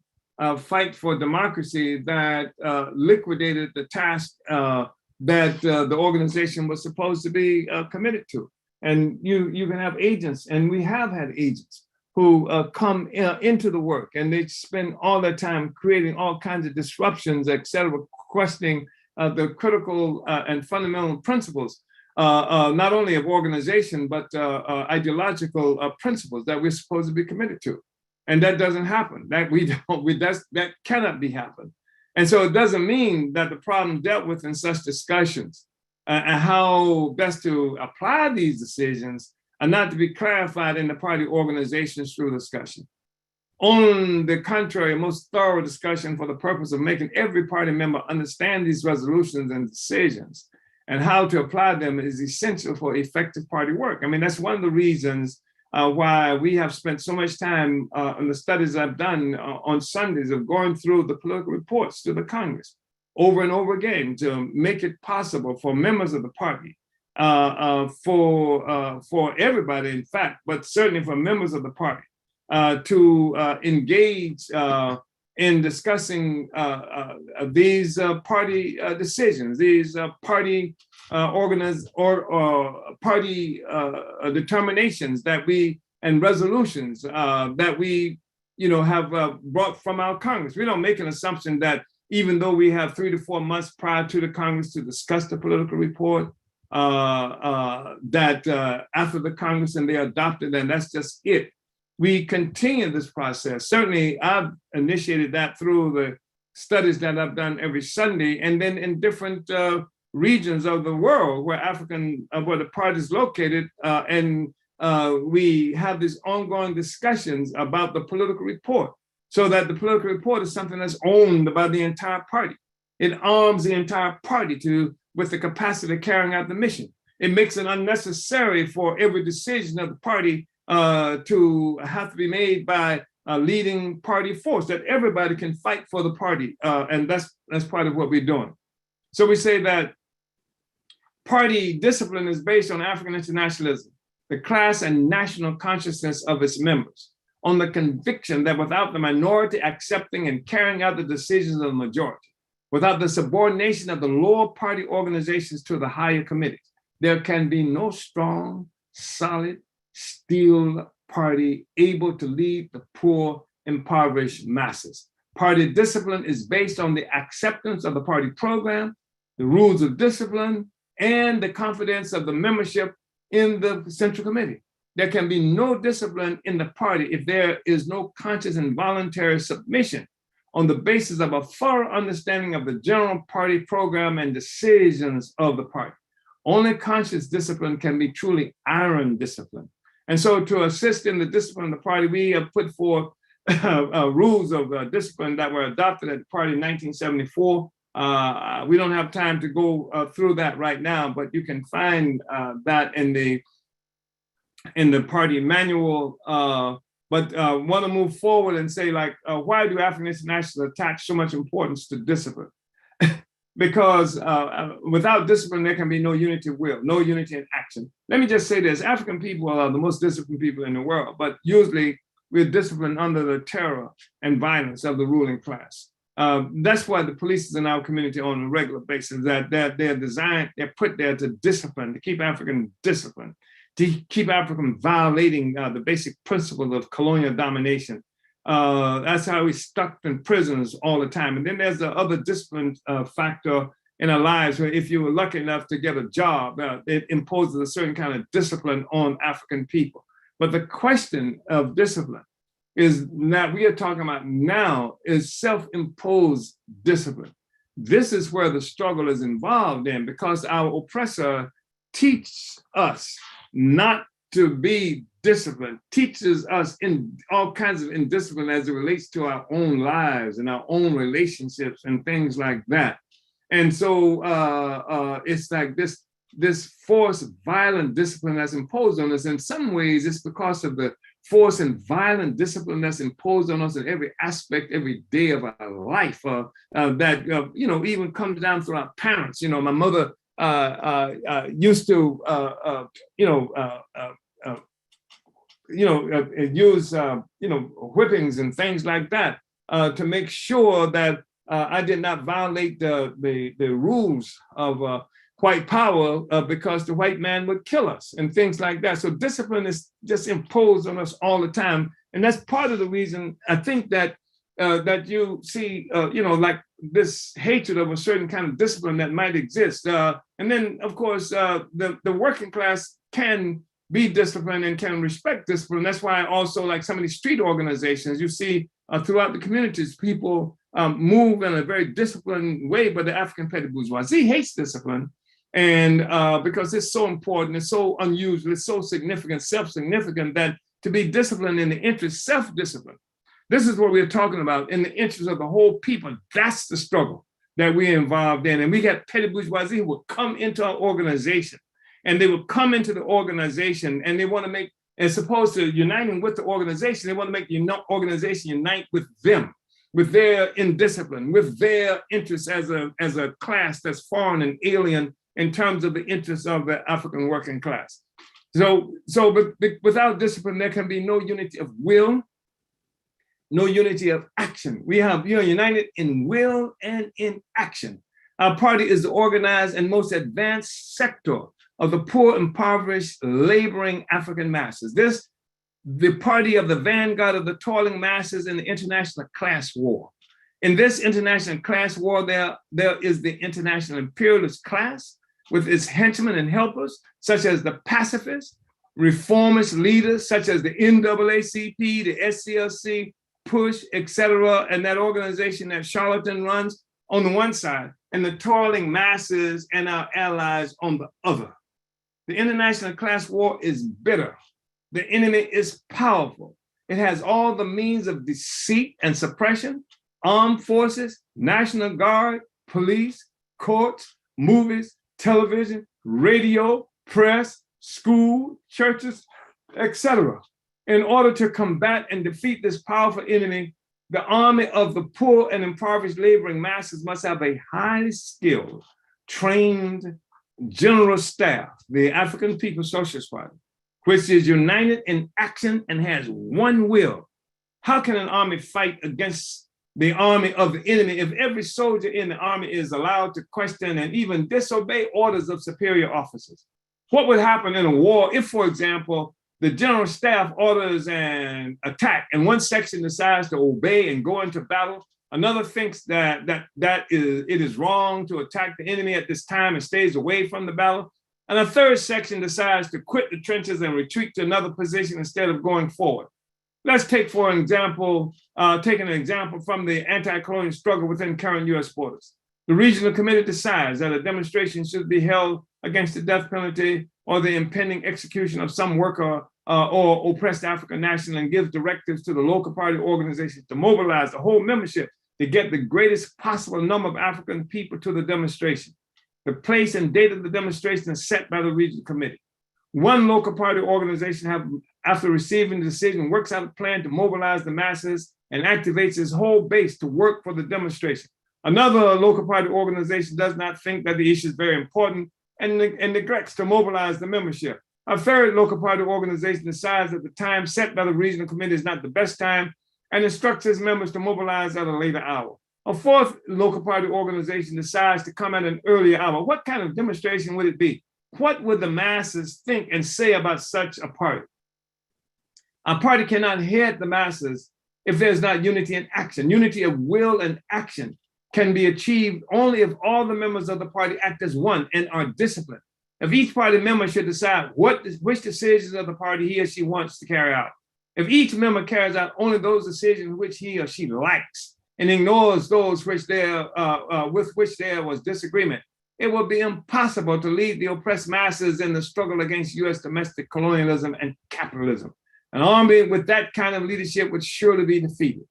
fight for democracy that liquidated the task that the organization was supposed to be committed to. And you can have agents, and we have had agents who come into the work, and they spend all their time creating all kinds of disruptions, et cetera, questioning the critical and fundamental principles, not only of organization, but ideological principles that we're supposed to be committed to. And that doesn't happen. That cannot be happened. And so it doesn't mean that the problem dealt with in such discussions and how best to apply these decisions are not to be clarified in the party organizations through discussion. On the contrary, a most thorough discussion for the purpose of making every party member understand these resolutions and decisions and how to apply them is essential for effective party work. I mean, that's one of the reasons why we have spent so much time on the studies I've done on Sundays of going through the political reports to the Congress over and over again to make it possible for members of the party, for everybody, in fact, but certainly for members of the party, to engage in discussing these party decisions, these party party determinations that we and resolutions that we, have brought from our Congress. We don't make an assumption that even though we have 3 to 4 months prior to the Congress to discuss the political report, that after the Congress and they adopted, and that's just it. We continue this process. Certainly, I've initiated that through the studies that I've done every Sunday, and then in different regions of the world where where the party is located, and we have these ongoing discussions about the political report, so that the political report is something that's owned by the entire party. It arms the entire party with the capacity of carrying out the mission. It makes it unnecessary for every decision of the party to have to be made by a leading party force, that everybody can fight for the party. And that's part of what we're doing. So we say that party discipline is based on African internationalism, the class and national consciousness of its members, on the conviction that without the minority accepting and carrying out the decisions of the majority, without the subordination of the lower party organizations to the higher committees, there can be no strong, solid, steel party able to lead the poor, impoverished masses. Party discipline is based on the acceptance of the party program, the rules of discipline, and the confidence of the membership in the Central Committee. There can be no discipline in the party if there is no conscious and voluntary submission on the basis of a thorough understanding of the general party program and decisions of the party. Only conscious discipline can be truly iron discipline. And so to assist in the discipline of the party, we have put forth rules of discipline that were adopted at the party in 1974. We don't have time to go through that right now, but you can find that in the party manual. But want to move forward and say, like, why do African internationalists attach so much importance to discipline? Because without discipline, there can be no unity of will, no unity in action. Let me just say this: African people are the most disciplined people in the world, but usually we're disciplined under the terror and violence of the ruling class. That's why the police is in our community on a regular basis, that they're put there to discipline, to keep African disciplined, to keep African violating the basic principle of colonial domination. That's how we're stuck in prisons all the time. And then there's the other discipline factor in our lives, where if you were lucky enough to get a job, it imposes a certain kind of discipline on African people. But the question of discipline is that we are talking about now is self-imposed discipline. This is where the struggle is involved in, because our oppressor teaches us not to be disciplined, teaches us in all kinds of indiscipline as it relates to our own lives and our own relationships and things like that. And so it's like this forced, violent discipline that's imposed on us. In some ways, it's because of the force and violent discipline that's imposed on us in every aspect, every day of our life. That even comes down through our parents. My mother used to use whippings and things like that to make sure that I did not violate the rules of white power because the white man would kill us and things like that. So discipline is just imposed on us all the time, and that's part of the reason I think that that you see like this hatred of a certain kind of discipline that might exist. And then of course the working class can be disciplined and can respect discipline. That's why also, like some of these street organizations, you see throughout the communities, people move in a very disciplined way, but the African petty bourgeoisie hates discipline. And because it's so important, it's so unusual, it's so significant, self-significant, that to be disciplined in the interest, self-discipline. This is what we're talking about, in the interest of the whole people. That's the struggle that we're involved in. And we got petty bourgeoisie who will come into our organization. And they will come into the organization and they want to make, as opposed to uniting with the organization, they want to make the organization unite with them, with their indiscipline, with their interests as a class that's foreign and alien in terms of the interests of the African working class. But without discipline, there can be no unity of will, no unity of action. We are united in will and in action. Our party is the organized and most advanced sector of the poor, impoverished, laboring African masses. The party of the vanguard of the toiling masses in the international class war. In this international class war, there is the international imperialist class with its henchmen and helpers, such as the pacifists, reformist leaders, such as the NAACP, the SCLC, PUSH, etc., and that organization that Charlatan runs on the one side. and the toiling masses and our allies on the other. The international class war is bitter. The enemy is powerful. It has all the means of deceit and suppression: armed forces, National Guard, police, courts, movies, television, radio, press, school, churches, etc. In order to combat and defeat this powerful enemy, the army of the poor and impoverished laboring masses must have a highly skilled, trained general staff, the African People's Socialist Party, which is united in action and has one will. How can an army fight against the army of the enemy if every soldier in the army is allowed to question and even disobey orders of superior officers? What would happen in a war if, for example, the general staff orders an attack and one section decides to obey and go into battle? Another thinks that it is wrong to attack the enemy at this time and stays away from the battle. And a third section decides to quit the trenches and retreat to another position instead of going forward. Let's take, for an example, taking an example from the anti-colonial struggle within current U.S. borders. The regional committee decides that a demonstration should be held against the death penalty or the impending execution of some worker or oppressed African national, and gives directives to the local party organizations to mobilize the whole membership to get the greatest possible number of African people to the demonstration. The place and date of the demonstration is set by the regional committee. One local party organization, after receiving the decision, works out a plan to mobilize the masses and activates its whole base to work for the demonstration. Another local party organization does not think that the issue is very important and neglects to mobilize the membership. A third local party organization decides that the time set by the regional committee is not the best time and instructs its members to mobilize at a later hour. A fourth local party organization decides to come at an earlier hour. What kind of demonstration would it be? What would the masses think and say about such a party? A party cannot head the masses if there's not unity in action. Unity of will and action can be achieved only if all the members of the party act as one and are disciplined. If each party member should decide which decisions of the party he or she wants to carry out, if each member carries out only those decisions which he or she likes and ignores those with which there was disagreement, it will be impossible to lead the oppressed masses in the struggle against U.S. domestic colonialism and capitalism. An army with that kind of leadership would surely be defeated.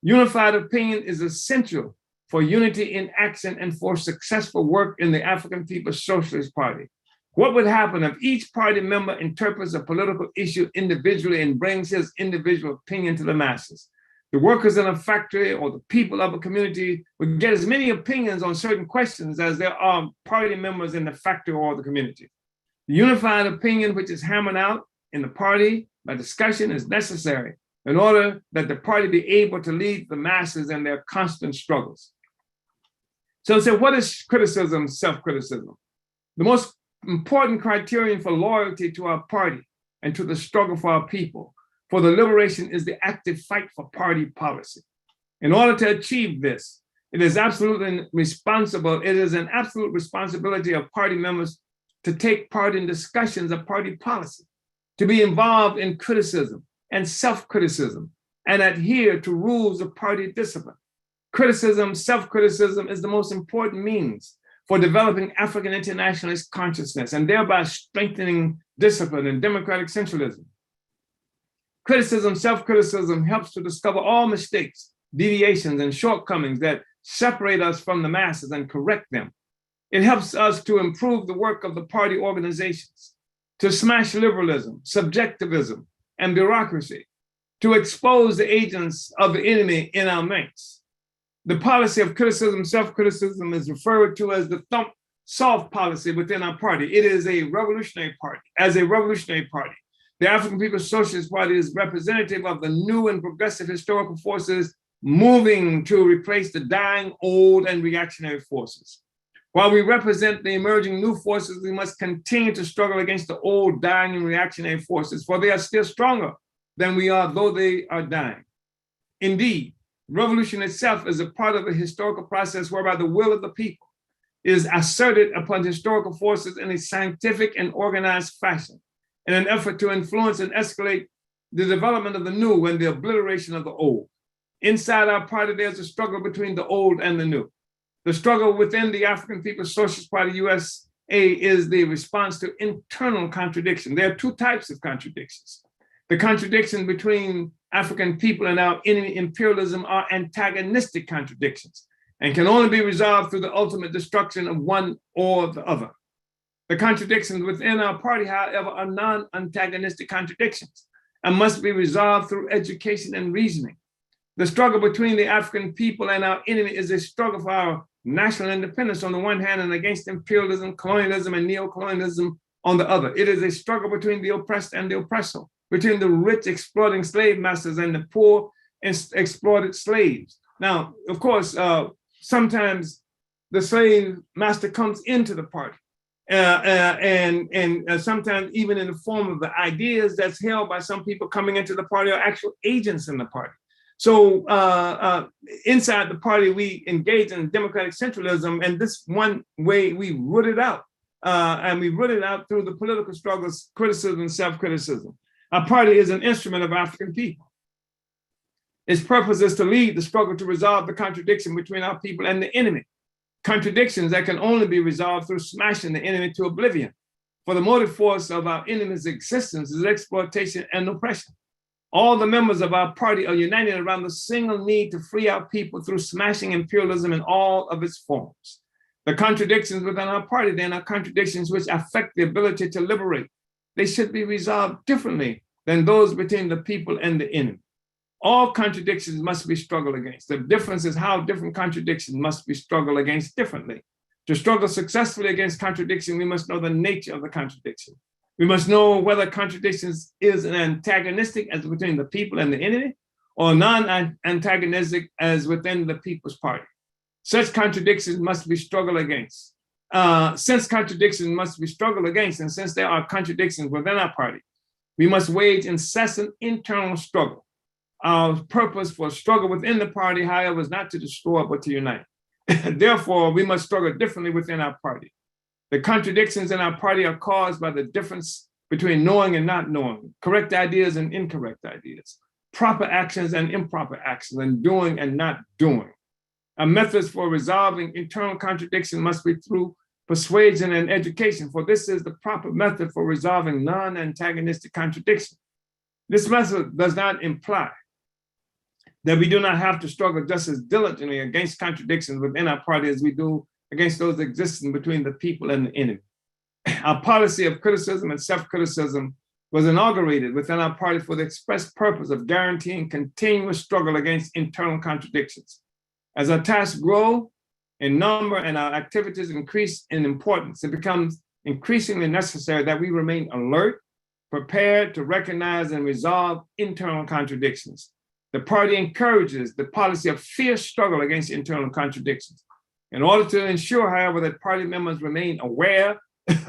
Unified opinion is essential for unity in action and for successful work in the African People's Socialist Party. What would happen if each party member interprets a political issue individually and brings his individual opinion to the masses? The workers in a factory or the people of a community would get as many opinions on certain questions as there are party members in the factory or the community. The unified opinion which is hammered out in the party by discussion is necessary in order that the party be able to lead the masses in their constant struggles. So what is criticism, self-criticism? The most important criterion for loyalty to our party and to the struggle for our people, for the liberation, is the active fight for party policy. In order to achieve this, it is an absolute responsibility of party members to take part in discussions of party policy, to be involved in criticism and self-criticism, and adhere to rules of party discipline. Criticism, self-criticism is the most important means for developing African internationalist consciousness and thereby strengthening discipline and democratic centralism. Criticism, self-criticism helps to discover all mistakes, deviations, and shortcomings that separate us from the masses and correct them. It helps us to improve the work of the party organizations, to smash liberalism, subjectivism, and bureaucracy, to expose the agents of the enemy in our ranks. The policy of criticism, self-criticism is referred to as the thump soft policy within our party. It is a revolutionary party. As a revolutionary party, the African People's Socialist Party is representative of the new and progressive historical forces moving to replace the dying, old, and reactionary forces. While we represent the emerging new forces, we must continue to struggle against the old, dying, and reactionary forces, for they are still stronger than we are, though they are dying. Indeed, revolution itself is a part of the historical process whereby the will of the people is asserted upon historical forces in a scientific and organized fashion in an effort to influence and escalate the development of the new and the obliteration of the old. Inside our party, there's a struggle between the old and the new. The struggle within the African People's Socialist Party USA is the response to internal contradiction. There are two types of contradictions. The contradiction between African people and our enemy imperialism are antagonistic contradictions and can only be resolved through the ultimate destruction of one or the other. The contradictions within our party, however, are non-antagonistic contradictions and must be resolved through education and reasoning. The struggle between the African people and our enemy is a struggle for our national independence on the one hand and against imperialism, colonialism, and neocolonialism on the other. It is a struggle between the oppressed and the oppressor, between the rich exploiting slave masters and the poor exploited slaves. Now, of course, sometimes the slave master comes into the party, and sometimes even in the form of the ideas that's held by some people coming into the party are actual agents in the party. So inside the party, we engage in democratic centralism, and this one way we root it out. And we root it out through the political struggles, criticism, and self-criticism. Our party is an instrument of African people. Its purpose is to lead the struggle to resolve the contradiction between our people and the enemy. Contradictions that can only be resolved through smashing the enemy to oblivion. For the motive force of our enemy's existence is exploitation and oppression. All the members of our party are united around the single need to free our people through smashing imperialism in all of its forms. The contradictions within our party then are contradictions which affect the ability to liberate. They should be resolved differently than those between the people and the enemy. All contradictions must be struggled against. The difference is how different contradictions must be struggled against differently. To struggle successfully against contradiction, we must know the nature of the contradiction. We must know whether contradictions is an antagonistic as between the people and the enemy, or non-antagonistic as within the People's Party. Such contradictions must be struggled against. Since contradictions must be struggled against, and since there are contradictions within our party, we must wage incessant internal struggle. Our purpose for struggle within the party, however, is not to destroy, but to unite. Therefore, we must struggle differently within our party. The contradictions in our party are caused by the difference between knowing and not knowing, correct ideas and incorrect ideas, proper actions and improper actions, and doing and not doing. Our methods for resolving internal contradiction must be through persuasion and education, for this is the proper method for resolving non-antagonistic contradiction. This method does not imply that we do not have to struggle just as diligently against contradictions within our party as we do against those existing between the people and the enemy. Our policy of criticism and self-criticism was inaugurated within our party for the express purpose of guaranteeing continuous struggle against internal contradictions. As our tasks grow in number and our activities increase in importance, it becomes increasingly necessary that we remain alert, prepared to recognize and resolve internal contradictions. The party encourages the policy of fierce struggle against internal contradictions. In order to ensure, however, that party members remain aware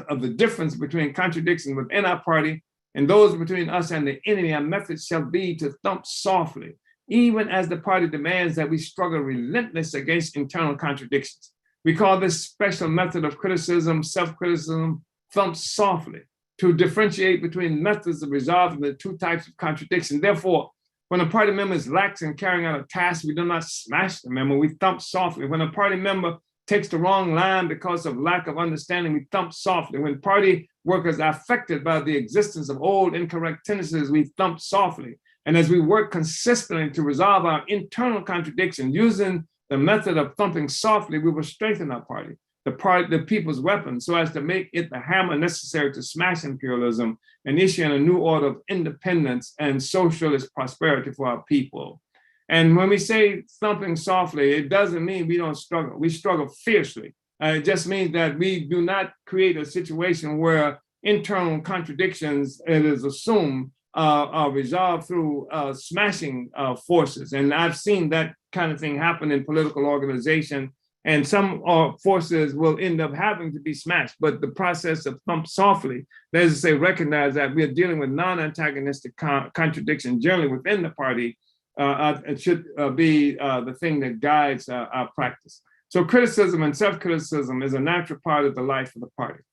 of the difference between contradictions within our party and those between us and the enemy, our method shall be to thump softly, even as the party demands that we struggle relentlessly against internal contradictions. We call this special method of criticism, self-criticism, thump softly, to differentiate between methods of resolving the two types of contradiction. Therefore, when a party member is lax in carrying out a task, we do not smash the member, we thump softly. When a party member takes the wrong line because of lack of understanding, we thump softly. When party workers are affected by the existence of old incorrect tendencies, we thump softly. And as we work consistently to resolve our internal contradictions using the method of thumping softly, we will strengthen our party, the people's weapon, so as to make it the hammer necessary to smash imperialism and issue a new order of independence and socialist prosperity for our people. And when we say thumping softly, it doesn't mean we don't struggle. We struggle fiercely. It just means that we do not create a situation where internal contradictions, it is assumed, are resolved through smashing forces. And I've seen that kind of thing happen in political organization. And some forces will end up having to be smashed. But the process of thump softly, that is to say, recognize that we are dealing with non-antagonistic contradiction generally within the party. It should be the thing that guides our practice. So criticism and self-criticism is a natural part of the life of the party.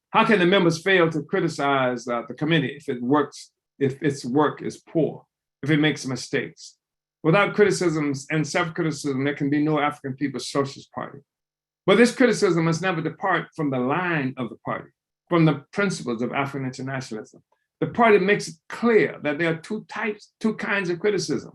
How can the members fail to criticize the committee if its work is poor, if it makes mistakes? Without criticisms and self-criticism, there can be no African People's Socialist Party. But this criticism must never depart from the line of the party, from the principles of African internationalism. The party makes it clear that there are two kinds of criticism.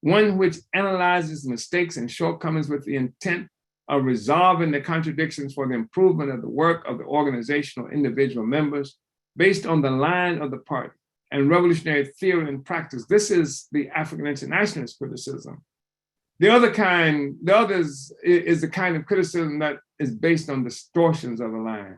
One which analyzes mistakes and shortcomings with the intent of resolving the contradictions for the improvement of the work of the organizational individual members based on the line of the party and revolutionary theory and practice. This is the African internationalist criticism. The other is the kind of criticism that is based on distortions of the line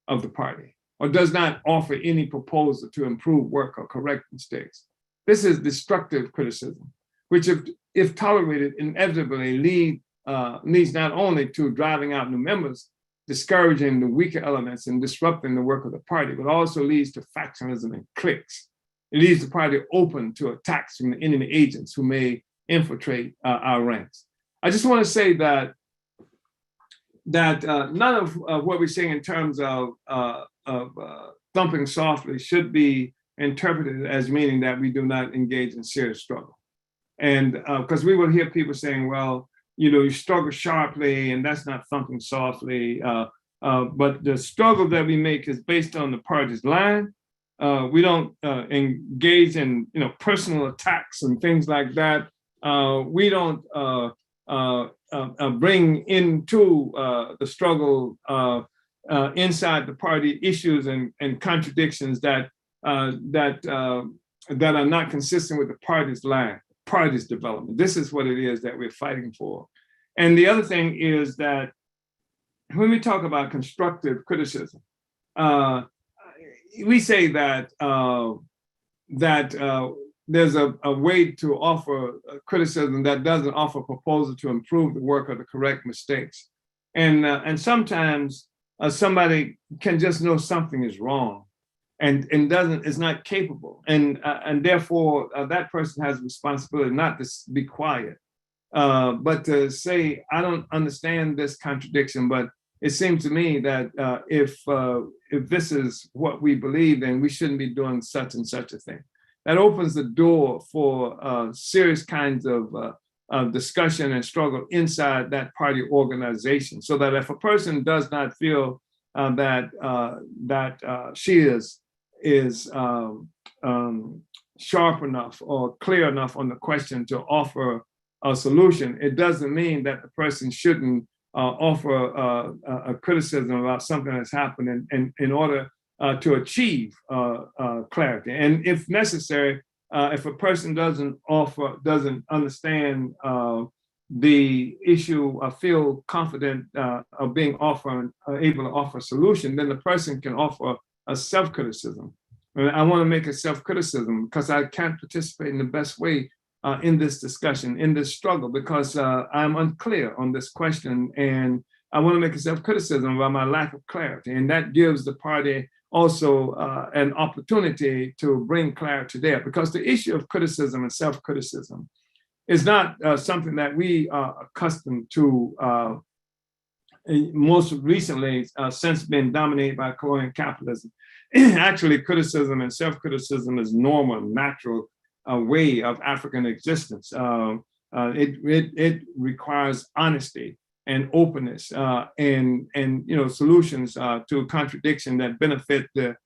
of the party, or does not offer any proposal to improve work or correct mistakes. This is destructive criticism, which if tolerated, inevitably leads not only to driving out new members, discouraging the weaker elements and disrupting the work of the party, but also leads to factionalism and cliques. It leaves the party open to attacks from the enemy agents who may infiltrate our ranks. I just want to say that none of what we're saying in terms of thumping softly should be interpreted as meaning that we do not engage in serious struggle. And because we will hear people saying, well, you struggle sharply and that's not thumping softly. But the struggle that we make is based on the party's line. We don't engage in personal attacks and things like that. We don't bring into the struggle inside the party issues and contradictions that are not consistent with the party's line, party's development. This is what it is that we're fighting for. And the other thing is that when we talk about constructive criticism, we say that there's a way to offer criticism that doesn't offer a proposal to improve the work or to correct mistakes. And sometimes somebody can just know something is wrong and is not capable. And therefore that person has a responsibility not to be quiet, but to say, I don't understand this contradiction, but it seems to me that if this is what we believe, then we shouldn't be doing such and such a thing. That opens the door for serious kinds of discussion and struggle inside that party organization. So that if a person does not feel that she is sharp enough or clear enough on the question to offer a solution, it doesn't mean that the person shouldn't offer a criticism about something that's happened in order to achieve clarity. And if necessary, if a person doesn't understand the issue or feel confident of being able to offer a solution, then the person can offer a self-criticism. And I want to make a self-criticism because I can't participate in the best way in this discussion, in this struggle, because I'm unclear on this question. And I want to make a self-criticism about my lack of clarity. And that gives the party also an opportunity to bring clarity there, because the issue of criticism and self-criticism is not something that we are accustomed to most recently since being dominated by colonial capitalism. Actually, criticism and self-criticism is normal, natural way of African existence. It requires honesty and openness and solutions to contradiction that benefit the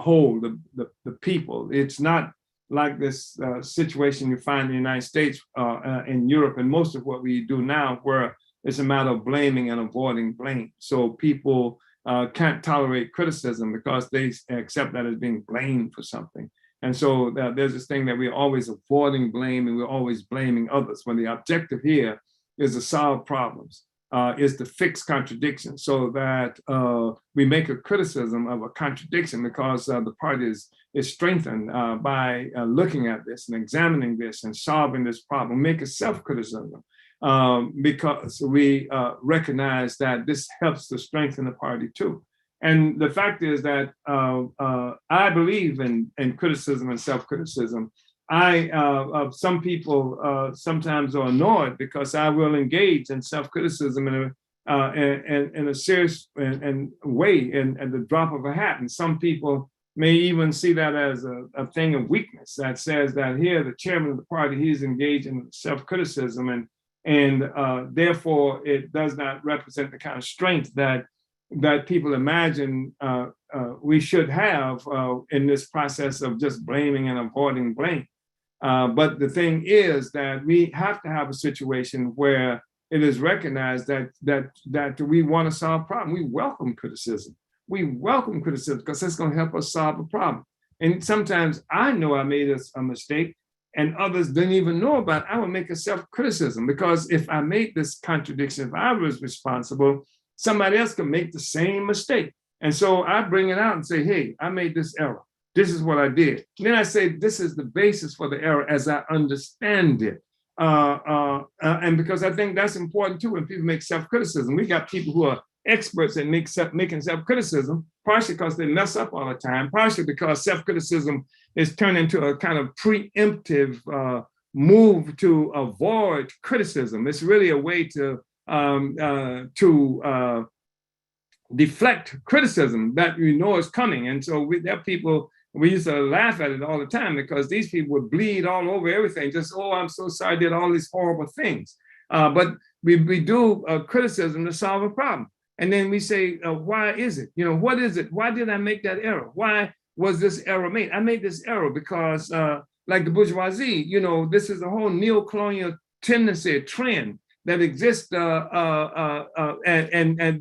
whole, the people. It's not like this situation you find in the United States, in Europe, and most of what we do now, where it's a matter of blaming and avoiding blame. So people can't tolerate criticism because they accept that as being blamed for something. And so there's this thing that we're always avoiding blame and we're always blaming others, when the objective here is to solve problems, is to fix contradictions, so that we make a criticism of a contradiction because the party is strengthened by looking at this and examining this and solving this problem. Make a self-criticism because we recognize that this helps to strengthen the party too. And the fact is that I believe in criticism and self-criticism. Some people sometimes are annoyed because I will engage in self-criticism in a serious way, and at the drop of a hat. And some people may even see that as a thing of weakness, that says that here the chairman of the party, he's engaged in self-criticism, and therefore it does not represent the kind of strength that people imagine we should have in this process of just blaming and avoiding blame. But the thing is that we have to have a situation where it is recognized that we want to solve problems. We welcome criticism. We welcome criticism because it's going to help us solve a problem. And sometimes I know I made a mistake and others didn't even know about it. I would make a self-criticism because if I made this contradiction, if I was responsible, somebody else could make the same mistake. And so I bring it out and say, hey, I made this error. This is what I did. And then I say, this is the basis for the error as I understand it. And because I think that's important too when people make self-criticism. We got people who are experts at making self-criticism, partially because they mess up all the time, partially because self-criticism is turned into a kind of preemptive move to avoid criticism. It's really a way to deflect criticism that you know is coming. And so there are people, we used to laugh at it all the time because these people would bleed all over everything. Just, oh, I'm so sorry, I did all these horrible things. But we do criticism to solve a problem. And then we say, why is it? What is it? Why did I make that error? Why was this error made? I made this error because like the bourgeoisie, this is a whole neo-colonial tendency, trend that exists and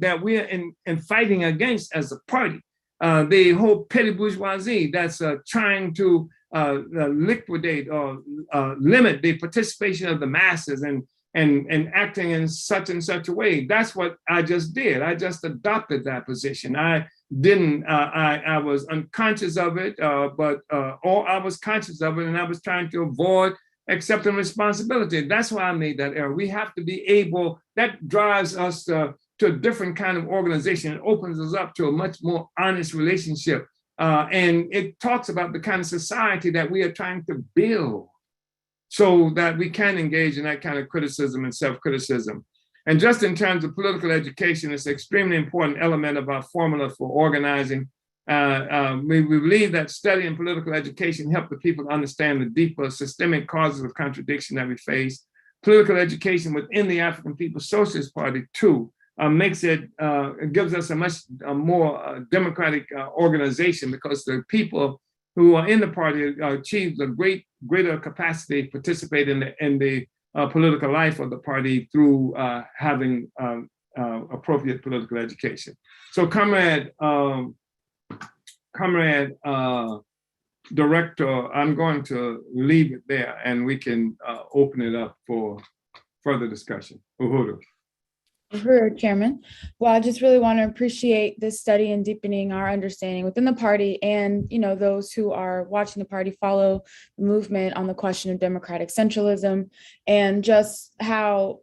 that we're in fighting against as a party. The whole petty bourgeoisie that's trying to liquidate or limit the participation of the masses and acting in such and such a way. That's what I just did. I just adopted that position. I didn't, I was unconscious of it, or I was conscious of it and I was trying to avoid accepting responsibility. That's why I made that error. We have to be able, that drives us to a different kind of organization. It opens us up to a much more honest relationship. And it talks about the kind of society that we are trying to build so that we can engage in that kind of criticism and self-criticism. And just in terms of political education, it's an extremely important element of our formula for organizing. We believe that study and political education help the people to understand the deeper systemic causes of contradiction that we face. Political education within the African People's Socialist Party, too, gives us a much more democratic organization because the people who are in the party achieve the greater capacity to participate in the political life of the party through having appropriate political education. So, Comrade Director, I'm going to leave it there and we can open it up for further discussion. Uhuru. Uhuru, Chairman. Well, I just really want to appreciate this study and deepening our understanding within the party and, those who are watching the party follow the movement on the question of democratic centralism and just how,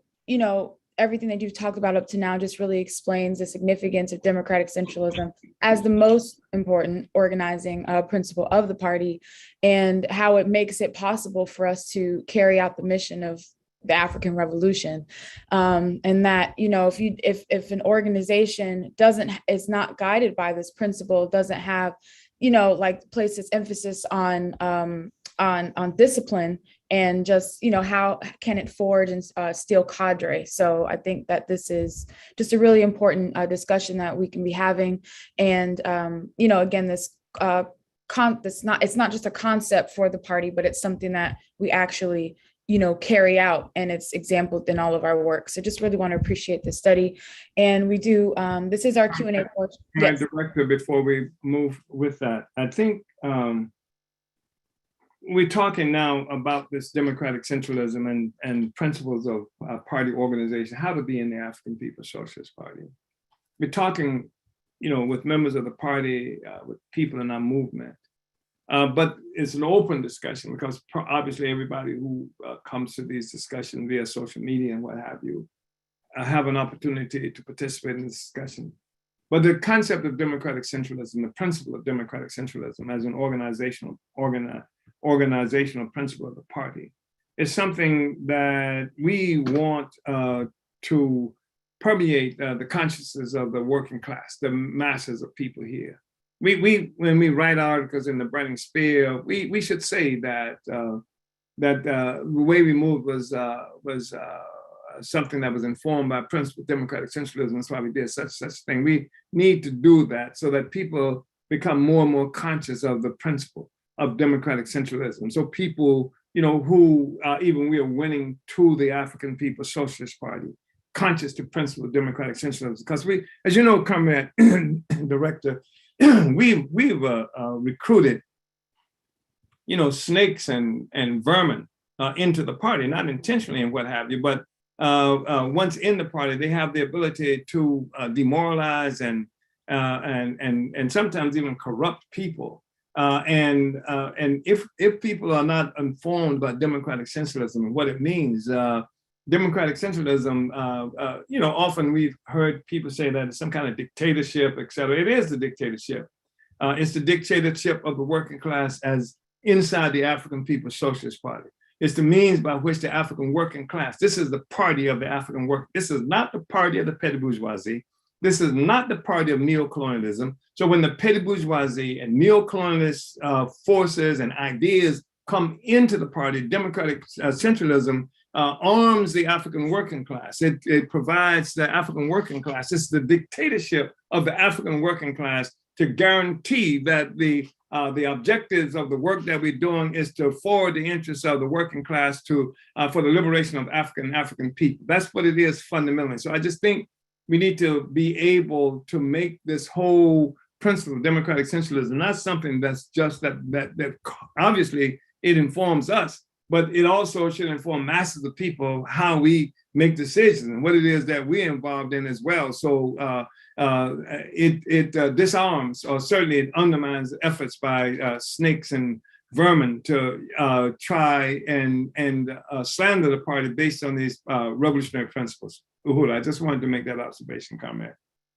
everything that you've talked about up to now just really explains the significance of democratic centralism as the most important organizing principle of the party and how it makes it possible for us to carry out the mission of the African Revolution. And that, if an organization is not guided by this principle, doesn't have, place its emphasis on discipline and just, how can it forge and steal cadre? So I think that this is just a really important discussion that we can be having. And, again, it's not just a concept for the party, but it's something that we actually carry out, and it's exampled in all of our work. So just really want to appreciate the study. And we do, this is our Q&A portion. Yes. Director, before we move with that, I think we're talking now about this democratic centralism and principles of party organization, how to be in the African People's Socialist Party. We're talking, with members of the party, with people in our movement. But it's an open discussion because obviously everybody who comes to these discussions via social media and what have you have an opportunity to participate in this discussion. But the concept of democratic centralism, the principle of democratic centralism as an organizational principle of the party is something that we want to permeate the consciousness of the working class, the masses of people here. when we write articles in the Burning Spear, we should say that the way we moved was something that was informed by principle of democratic centralism. That's why we did such thing. We need to do that so that people become more and more conscious of the principle of democratic centralism. So people, who even we are winning to the African People's Socialist Party, conscious to principle of democratic centralism. Because we, as you know, Comrade Director, we've recruited, snakes and vermin into the party, not intentionally and what have you, but once in the party, they have the ability to demoralize and sometimes even corrupt people. And if people are not informed about democratic centralism and what it means, democratic centralism, often we've heard people say that it's some kind of dictatorship, et cetera. It is the dictatorship. It's the dictatorship of the working class as inside the African People's Socialist Party. It's the means by which the African working class, this is the party of the African work. This is not the party of the petty bourgeoisie. This is not the party of neocolonialism. So when the petty bourgeoisie and neocolonialist forces and ideas come into the party, democratic centralism arms the African working class. It provides the African working class. It's the dictatorship of the African working class to guarantee that the objectives of the work that we're doing is to forward the interests of the working class for the liberation of African people. That's what it is fundamentally. So I just think we need to be able to make this whole principle of democratic centralism not something that's just that obviously it informs us, but it also should inform masses of people how we make decisions and what it is that we're involved in as well. So it disarms, or certainly it undermines efforts by snakes and vermin to try and slander the party based on these revolutionary principles. Uhuru, I just wanted to make that observation comment.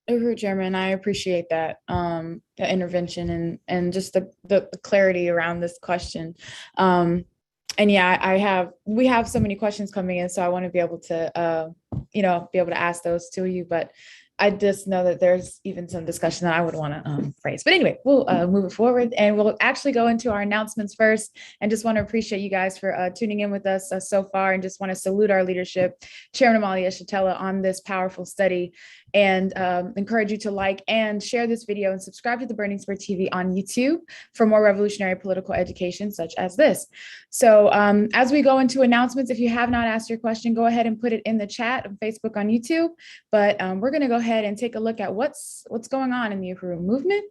Uhuru, Chairman, I appreciate that the intervention and just the clarity around this question. And yeah, we have so many questions coming in, so I want to be able to, be able to ask those to you, but I just know that there's even some discussion that I would want to phrase. But anyway, we'll move it forward, and we'll actually go into our announcements first. And just want to appreciate you guys for tuning in with us so far, and just want to salute our leadership, Chairman Omali Yeshitela, on this powerful study, and encourage you to like and share this video and subscribe to the Burning Spear TV on YouTube for more revolutionary political education such as this. So as we go into announcements, if you have not asked your question, go ahead and put it in the chat on Facebook, on YouTube. But we're going to go ahead and take a look at what's going on in the Uhuru movement.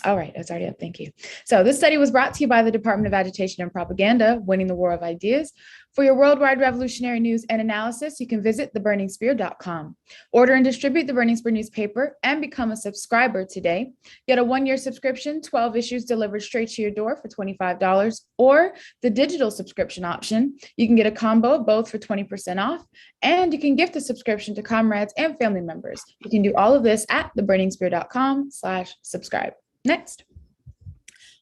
All right, it's already up. Thank you. So this study was brought to you by the Department of Agitation and Propaganda, Winning the War of Ideas. For your worldwide revolutionary news and analysis, you can visit theburningspear.com. Order and distribute the Burning Spear newspaper and become a subscriber today. Get a 1-year subscription, 12 issues delivered straight to your door for $25, or the digital subscription option. You can get a combo of both for 20% off, and you can gift a subscription to comrades and family members. You can do all of this at theburningspear.com/subscribe. Next.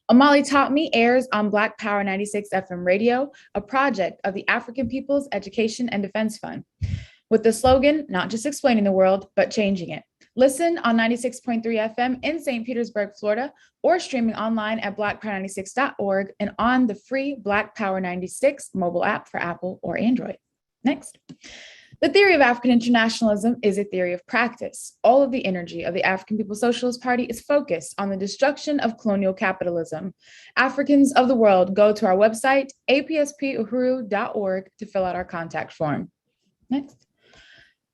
Omali Taught Me airs on Black Power 96 FM radio, a project of the African People's Education and Defense Fund, with the slogan, not just explaining the world, but changing it. Listen on 96.3 FM in St. Petersburg, Florida, or streaming online at blackpower96.org and on the free Black Power 96 mobile app for Apple or Android. Next. The theory of African internationalism is a theory of practice. All of the energy of the African People's Socialist Party is focused on the destruction of colonial capitalism. Africans of the world, go to our website, apspuhuru.org, to fill out our contact form. Next.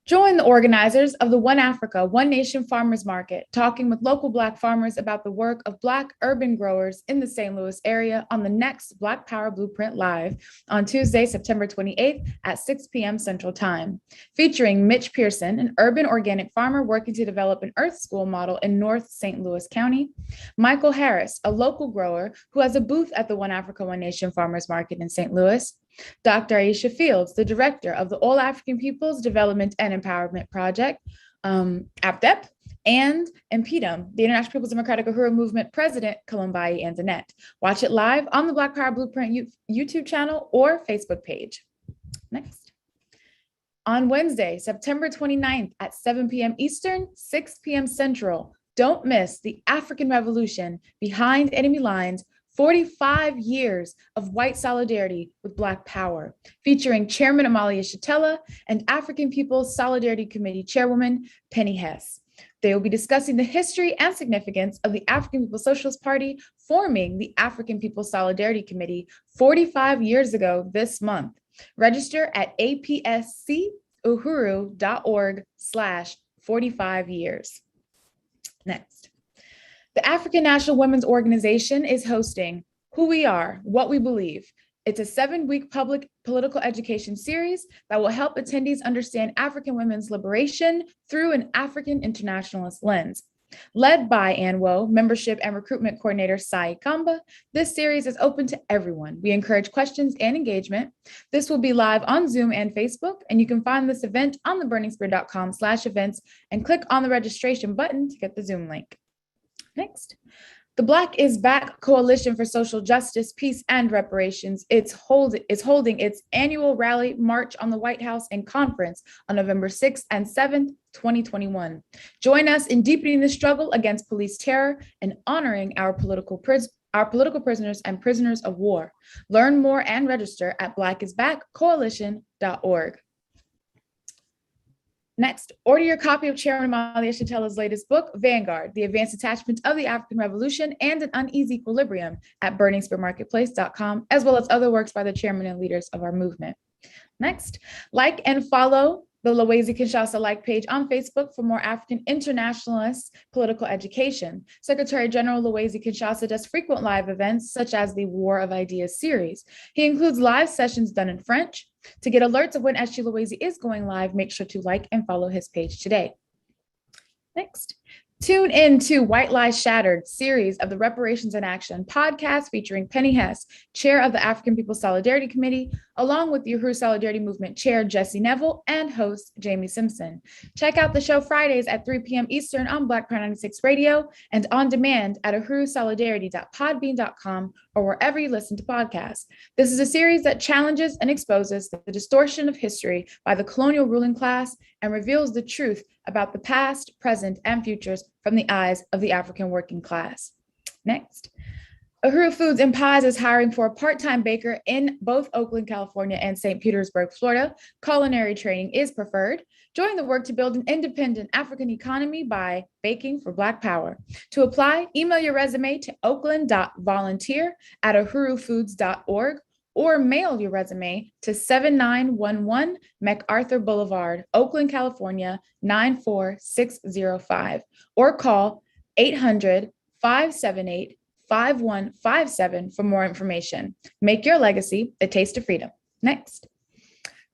Join the organizers of the One Africa, One Nation Farmers Market, talking with local Black farmers about the work of Black urban growers in the St. Louis area on the next Black Power Blueprint Live on Tuesday, September 28th at 6 p.m. Central Time, featuring Mitch Pearson, an urban organic farmer working to develop an Earth School model in North St. Louis County, Michael Harris, a local grower who has a booth at the One Africa, One Nation Farmers Market in St. Louis, Dr. Aisha Fields, the director of the All African Peoples Development and Empowerment Project, APDEP, and Impedum, the International People's Democratic Uhuru Movement President, Columbai Antoinette. Watch it live on the Black Power Blueprint YouTube channel or Facebook page. Next. On Wednesday, September 29th at 7 p.m. Eastern, 6 p.m. Central, Don't miss the African Revolution Behind Enemy Lines, 45 years of white solidarity with Black power, featuring Chairman Omali Yeshitela and African People's Solidarity Committee Chairwoman Penny Hess. They will be discussing the history and significance of the African People's Socialist Party forming the African People's Solidarity Committee 45 years ago this month. Register at apscuhuru.org/45years. Next, the African National Women's Organization is hosting Who We Are, What We Believe. It's a 7-week public political education series that will help attendees understand African women's liberation through an African internationalist lens. Led by Ann Wo, Membership and Recruitment Coordinator Sai Kamba, this series is open to everyone. We encourage questions and engagement. This will be live on Zoom and Facebook, and you can find this event on theburningspear.com/events and click on the registration button to get the Zoom link. Next, the Black is Back Coalition for Social Justice, Peace, and Reparations is holding its annual rally, march on the White House, and conference on November 6th and 7th, 2021. Join us in deepening the struggle against police terror and honoring our political prisoners and prisoners of war. Learn more and register at blackisbackcoalition.org. Next, order your copy of Chairman Omali Yeshitela's latest book, Vanguard, The Advanced Attachment of the African Revolution and an Uneasy Equilibrium at burningspearmarketplace.com, as well as other works by the chairman and leaders of our movement. Next, like and follow the Lowezi Kinshasa Like page on Facebook for more African internationalist political education. Secretary General Lowezi Kinshasa does frequent live events such as the War of Ideas series. He includes live sessions done in French. To get alerts of when SG Lowezi is going live, make sure to like and follow his page today. Next, tune in to White Lies Shattered series of the Reparations in Action podcast featuring Penny Hess, chair of the African People's Solidarity Committee, along with the Uhuru Solidarity Movement chair Jesse Neville and host Jamie Simpson. Check out the show Fridays at 3 p.m. Eastern on Black Power 96 Radio and on demand at uhurusolidarity.podbean.com or wherever you listen to podcasts. This is a series that challenges and exposes the distortion of history by the colonial ruling class and reveals the truth about the past, present, and futures from the eyes of the African working class. Next, Uhuru Foods and Pies is hiring for a part-time baker in both Oakland, California and St. Petersburg, Florida. Culinary training is preferred. Join the work to build an independent African economy by baking for Black power. To apply, email your resume to oakland.volunteer@uhurufoods.org or mail your resume to 7911 MacArthur Boulevard, Oakland, California, 94605, or call 800-578-5157 for more information. Make your legacy a taste of freedom. Next,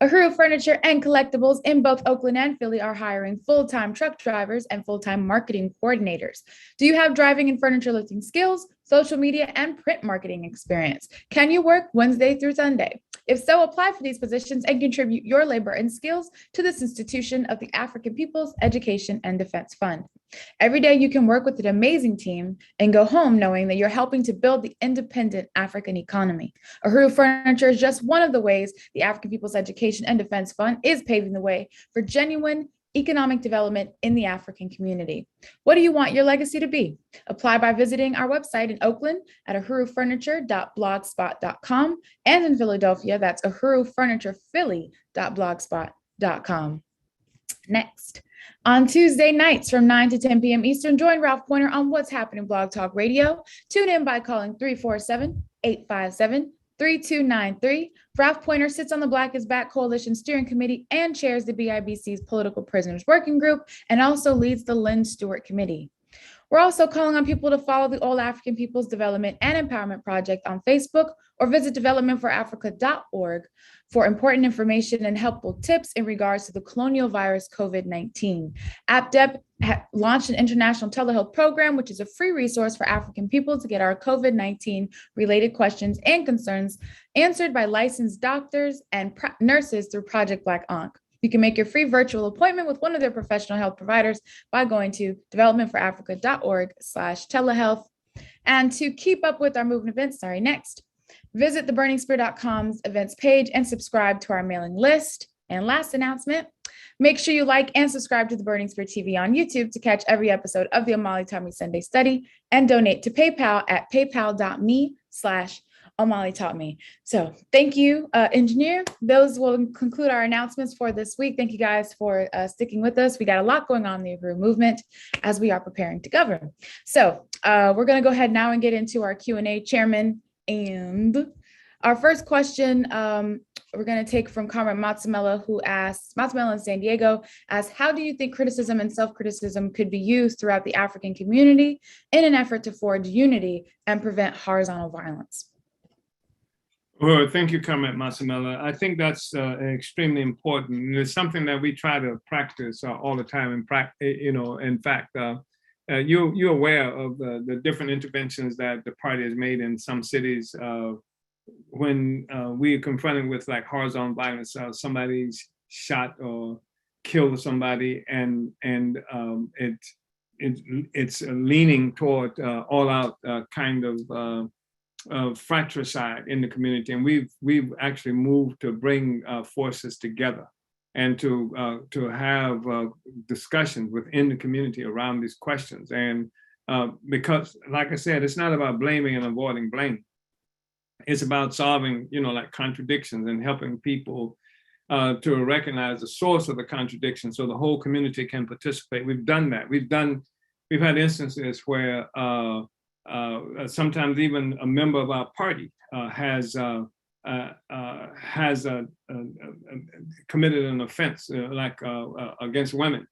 Uhuru Furniture and Collectibles in both Oakland and Philly are hiring full-time truck drivers and full-time marketing coordinators. Do you have driving and furniture lifting skills, social media, and print marketing experience? Can you work Wednesday through Sunday? If so, apply for these positions and contribute your labor and skills to this institution of the African People's Education and Defense Fund. Every day you can work with an amazing team and go home knowing that you're helping to build the independent African economy. Uhuru Furniture is just one of the ways the African People's Education and Defense Fund is paving the way for genuine economic development in the African community. What do you want your legacy to be? Apply by visiting our website in Oakland at uhurufurniture.blogspot.com and in Philadelphia, that's uhurufurniturephilly.blogspot.com. Next, on Tuesday nights from 9 to 10 p.m. Eastern, join Ralph Pointer on What's Happening Blog Talk Radio. Tune in by calling 347-857-3293. Ralph Pointer sits on the Black is Back Coalition Steering Committee and chairs the BIBC's Political Prisoners Working Group and also leads the Lynn Stewart Committee. We're also calling on people to follow the All African People's Development and Empowerment Project on Facebook or visit developmentforafrica.org for important information and helpful tips in regards to the colonial virus COVID-19. APDEP launched an international telehealth program, which is a free resource for African people to get our COVID-19 related questions and concerns answered by licensed doctors and nurses through Project Black Ankh. You can make your free virtual appointment with one of their professional health providers by going to developmentforafrica.org/telehealth. And to keep up with our movement events, next, visit theburningspear.com's events page and subscribe to our mailing list. And last announcement, Make sure you like and subscribe to the Burning Spear TV on YouTube to catch every episode of the Omali Taught Me Sunday Study, and donate to PayPal at paypal.me/Omali Taught Me. So thank you, engineer. Those will conclude our announcements for this week. Thank you guys for sticking with us. We got a lot going on in the Uhuru movement as we are preparing to govern. So we're going to go ahead now and get into our Q&A, Chairman. And our first question we're going to take from Comrade Matsamela, who asks, Matsamela in San Diego asks, how do you think criticism and self-criticism could be used throughout the African community in an effort to forge unity and prevent horizontal violence? Well, thank you, Comrade Matsamela. I think that's extremely important. And it's something that we try to practice all the time. In fact, you're aware of the different interventions that the party has made in some cities when we are confronted with like horizontal violence, somebody's shot or killed somebody, and it's leaning toward all-out kind of fratricide in the community, and we've actually moved to bring forces together and to have discussions within the community around these questions. And because, like I said, it's not about blaming and avoiding blame. It's about solving, like contradictions and helping people to recognize the source of the contradiction so the whole community can participate. We've done that. We've had instances where sometimes even a member of our party has committed an offense against women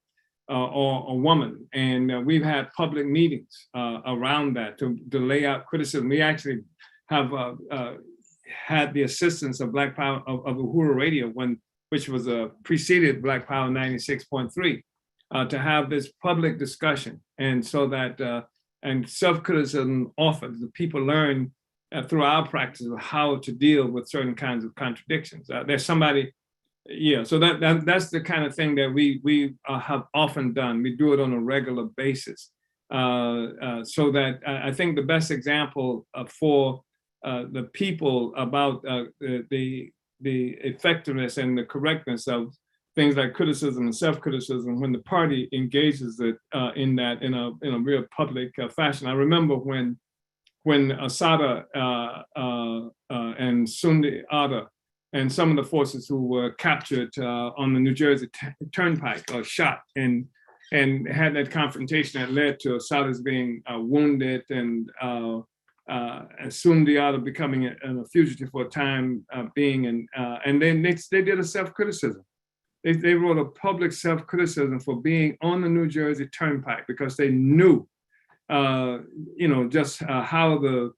or a woman, and we've had public meetings around that to lay out criticism. We actually have had the assistance of Black Power of Uhuru Radio, which was preceded Black Power 96.3, to have this public discussion, and so that and self-criticism offers the people learn through our practice of how to deal with certain kinds of contradictions. There's somebody, so that's the kind of thing that we have often done. We do it on a regular basis, so that I think the best example for the people about the effectiveness and the correctness of things like criticism and self-criticism, when the party engages it in a real public fashion. I remember when Asada and Sundi Ada and some of the forces who were captured on the New Jersey Turnpike shot and had that confrontation that led to Asada's being wounded and Sundi Ada becoming a fugitive for a time being, and then they did a self-criticism. They wrote a public self-criticism for being on the New Jersey Turnpike because they knew, just how the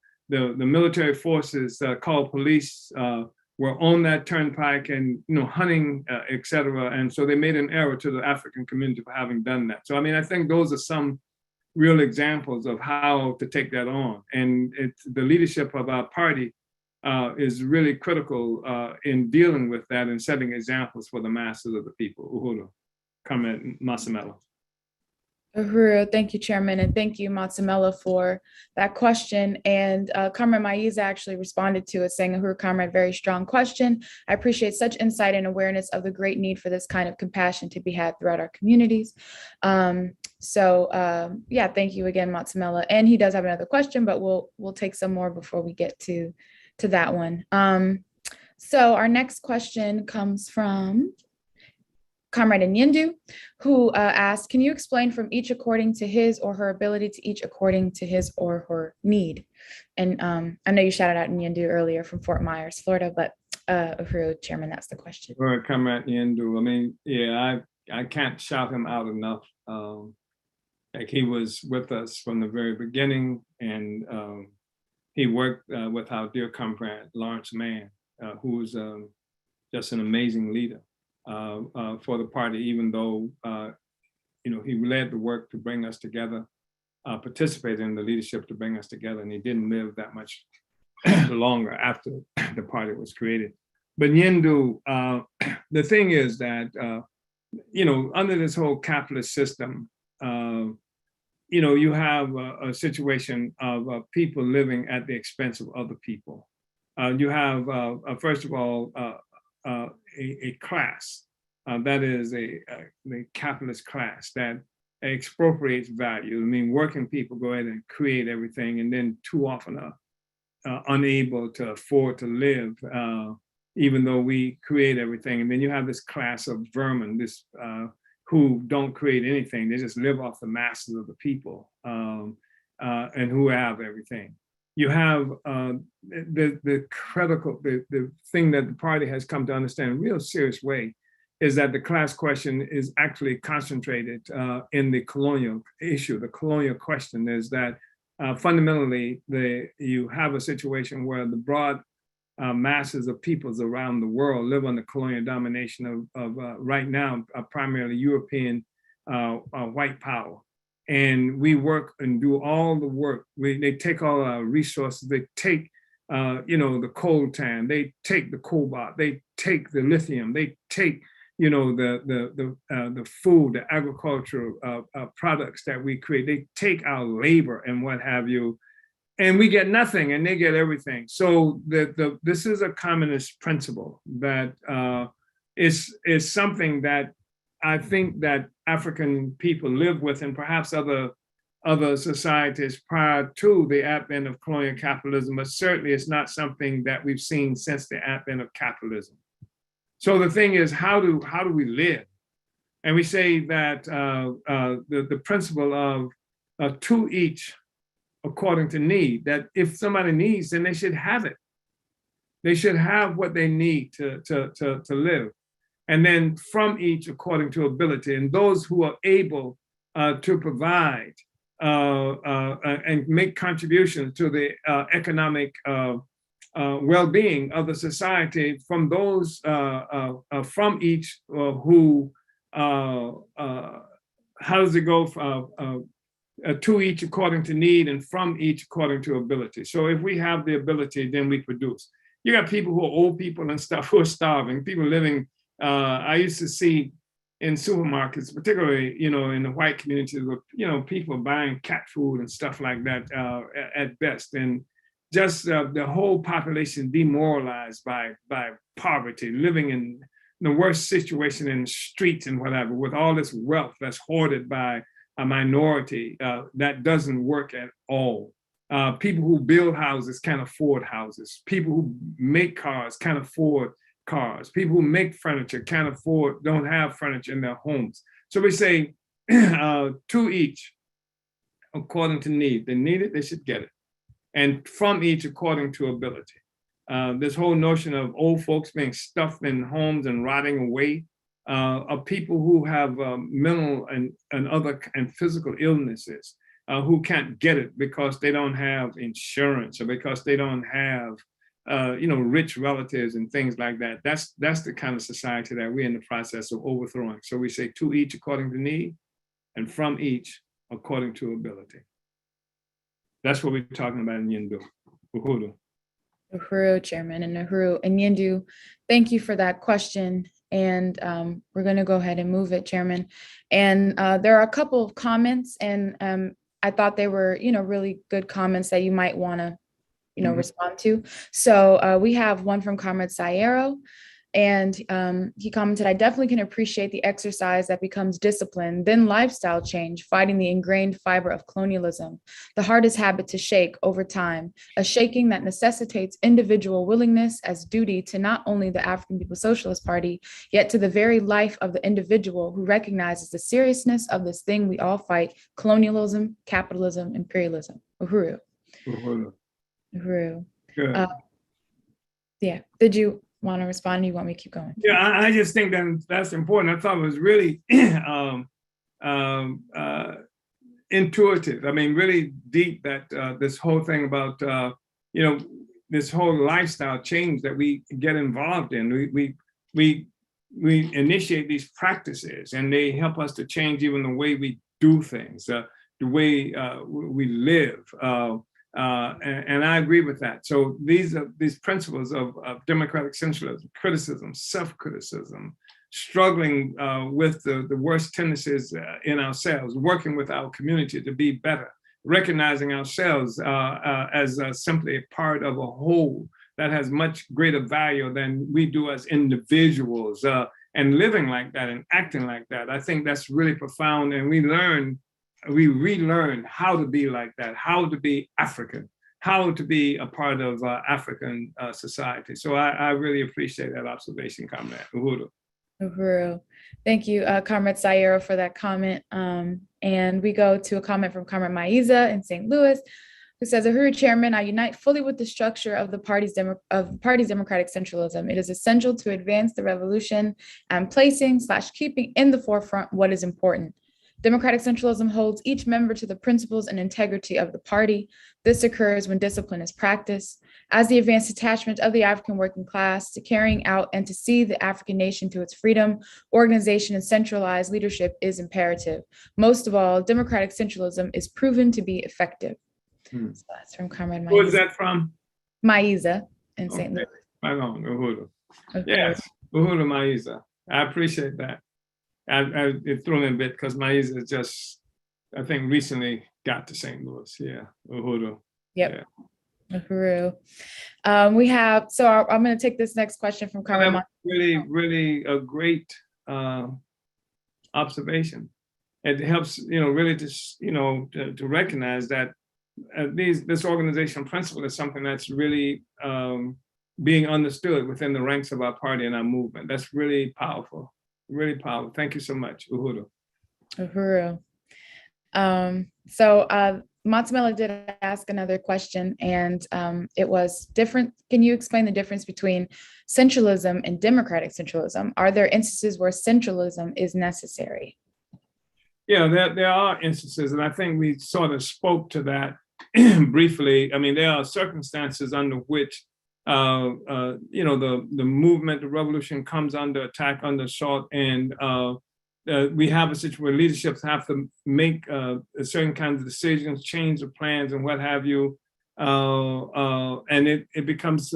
military forces called police were on that turnpike and hunting, et cetera. And so they made an error to the African community for having done that. So I mean, I think those are some real examples of how to take that on. And the leadership of our party is really critical in dealing with that and setting examples for the masses of the people. Uhuru, Comrade Matsamela. Uhuru, thank you, Chairman, and thank you, Matsamela, for that question. And Comrade Maiza actually responded to it, saying, Uhuru, Comrade, very strong question. I appreciate such insight and awareness of the great need for this kind of compassion to be had throughout our communities. Yeah, thank you again, Matsamela. And he does have another question, but we'll take some more before we get to that one. So our next question comes from Comrade Nyendu, who asked, can you explain from each according to his or her ability to each according to his or her need? And I know you shouted out Nyendu earlier from Fort Myers, Florida, but Uhuru, Chairman, that's the question. Well, Comrade Nyendu, I mean, yeah, I can't shout him out enough. Like he was with us from the very beginning, and he worked with our dear comrade, Lawrence Mann, who's just an amazing leader for the party, even though, he led the work to bring us together, participated in the leadership to bring us together, and he didn't live that much longer after the party was created. But Nyendu, the thing is that, under this whole capitalist system, you have a situation of people living at the expense of other people. You have, first of all, a class that is the capitalist class that expropriates value. I mean, working people go ahead and create everything, and then too often are unable to afford to live, even though we create everything. And then you have this class of vermin, who don't create anything. They just live off the masses of the people, and who have everything. You have the thing that the party has come to understand in a real serious way is that the class question is actually concentrated in the colonial issue. The colonial question is that fundamentally, you have a situation where the broad masses of peoples around the world live under colonial domination of right now, primarily European white power. And we work and do all the work. They take all our resources. They take, the coltan. They take the cobalt. They take the lithium. They take, the food, the agricultural products that we create. They take our labor and what have you, and we get nothing, and they get everything. So this is a communist principle that is something that I think that African people live with, and perhaps other societies prior to the advent of colonial capitalism, but certainly it's not something that we've seen since the advent of capitalism. So the thing is, how do we live? And we say that the principle of to each according to need, that if somebody needs, then they should have it. They should have what they need to live. And then from each according to ability. And those who are able to provide and make contributions to the economic well-being of the society, from those from each who, how does it go? To each according to need, and from each according to ability. So if we have the ability, then we produce. You got people who are old people and stuff who are starving, people living. I used to see in supermarkets, particularly, in the white communities, where, people buying cat food and stuff like that at best. And just the whole population demoralized by poverty, living in the worst situation in the streets and whatever, with all this wealth that's hoarded by a minority. That doesn't work at all. People who build houses can't afford houses. People who make cars can't afford cars. People who make furniture don't have furniture in their homes. So we say to each according to need. They need it, they should get it. And from each according to ability. This whole notion of old folks being stuffed in homes and rotting away, of people who have mental and other and physical illnesses, who can't get it because they don't have insurance, or because they don't have rich relatives and things like that. That's the kind of society that we're in the process of overthrowing. So we say to each according to need, and from each according to ability. That's what we're talking about in Yindu. Uhuru. Uhuru, Chairman, and Uhuru and Yindu, thank you for that question. And we're going to go ahead and move it, Chairman. And there are a couple of comments, and I thought they were, really good comments that you might want to, respond to. So we have one from Comrade Sayero, and he commented, "I definitely can appreciate the exercise that becomes discipline, then lifestyle change, fighting the ingrained fiber of colonialism, the hardest habit to shake over time, a shaking that necessitates individual willingness as duty to not only the African People's Socialist Party, yet to the very life of the individual who recognizes the seriousness of this thing we all fight, colonialism, capitalism, imperialism." Uhuru. Uhuru. Uhuru. Good. Yeah. Did you want to respond? You want me to keep going? Yeah, I just think that's important. I thought it was really intuitive. I mean, really deep, that this whole thing about this whole lifestyle change that we get involved in. We initiate these practices, and they help us to change even the way we do things, the way we live. And I agree with that. So these principles of democratic centralism, criticism, self-criticism, struggling with the worst tendencies in ourselves, working with our community to be better, recognizing ourselves as simply a part of a whole that has much greater value than we do as individuals, and living like that and acting like that. I think that's really profound. And we relearn how to be like that, how to be African, how to be a part of African society. So I really appreciate that observation, Comrade Uhuru. Uhuru. Thank you, Comrade Sayero, for that comment. And we go to a comment from Comrade Maiza in St. Louis, who says, Uhuru Chairman, I unite fully with the structure of the party's democratic centralism. It is essential to advance the revolution and placing/keeping in the forefront what is important. Democratic centralism holds each member to the principles and integrity of the party. This occurs when discipline is practiced. As the advanced attachment of the African working class to carrying out and to see the African nation to its freedom, organization, and centralized leadership is imperative. Most of all, democratic centralism is proven to be effective. So that's from Comrade Maiza. Who is that from? Maiza in St. Louis. Right on, Uhuru. Okay. Yes, Uhuru Maiza. I appreciate that. It threw me a bit because Maiza just, I think, recently got to St. Louis. Yeah, Uhuru. Yep. Yeah. Uhuru. We have, so I'm going to take this next question from Comrade. Really a great observation. It helps, really to recognize that this organizational principle is something that's really being understood within the ranks of our party and our movement. That's really powerful. Really powerful. Thank you so much, Uhuru. Uhuru. So Matsamela did ask another question, and it was different. Can you explain the difference between centralism and democratic centralism? Are there instances where centralism is necessary? Yeah, there are instances, and I think we sort of spoke to that briefly. I mean, there are circumstances under which the movement, the revolution comes under attack, under assault, and we have a situation where leaderships have to make certain kinds of decisions, change the plans, and what have you, and it becomes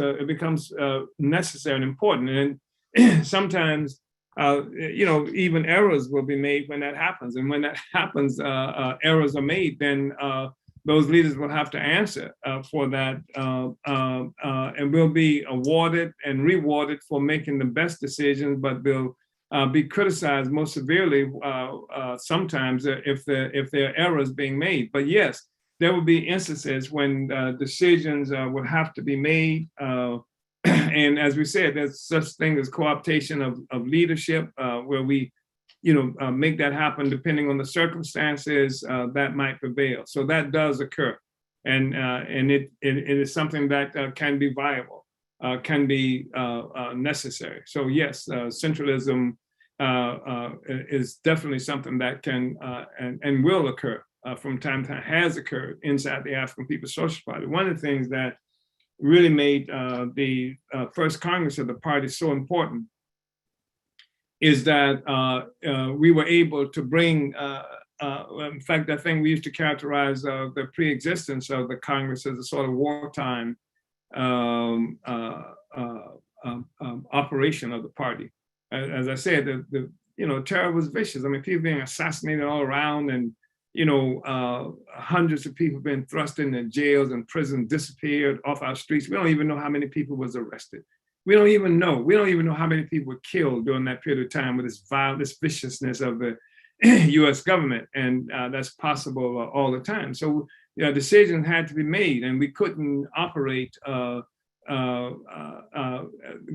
necessary and important. And sometimes, even errors will be made when that happens, and when that happens, errors are made, then those leaders will have to answer for that, and will be awarded and rewarded for making the best decisions, but they'll be criticized most severely sometimes if there are errors being made. But yes, there will be instances when decisions will have to be made. And as we said, there's such thing as co-optation of leadership, where we make that happen depending on the circumstances that might prevail. So that does occur, and it is something that can be viable, can be necessary. So yes, centralism is definitely something that can and will occur from time to time, has occurred inside the African People's Social Party. One of the things that really made the first Congress of the party so important is that we were able to bring, in fact, I think we used to characterize the pre-existence of the Congress as a sort of wartime operation of the party. As I said, the terror was vicious. I mean, people being assassinated all around, and hundreds of people being thrust into jails and prisons, disappeared off our streets. We don't even know how many people was arrested. We don't even know. We don't even know how many people were killed during that period of time with this viciousness of the U.S. government, and that's possible all the time. So decisions had to be made, and we couldn't operate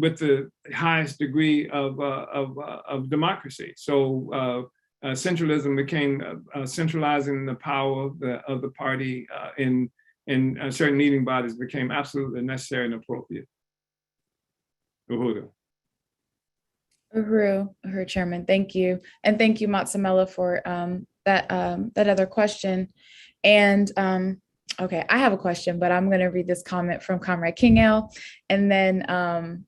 with the highest degree of democracy. So centralism became centralizing the power of the party in certain leading bodies became absolutely necessary and appropriate. Uhuru, Chairman, thank you. And thank you, Matsamela, for that other question. And okay, I have a question, but I'm going to read this comment from Comrade Kingale, and then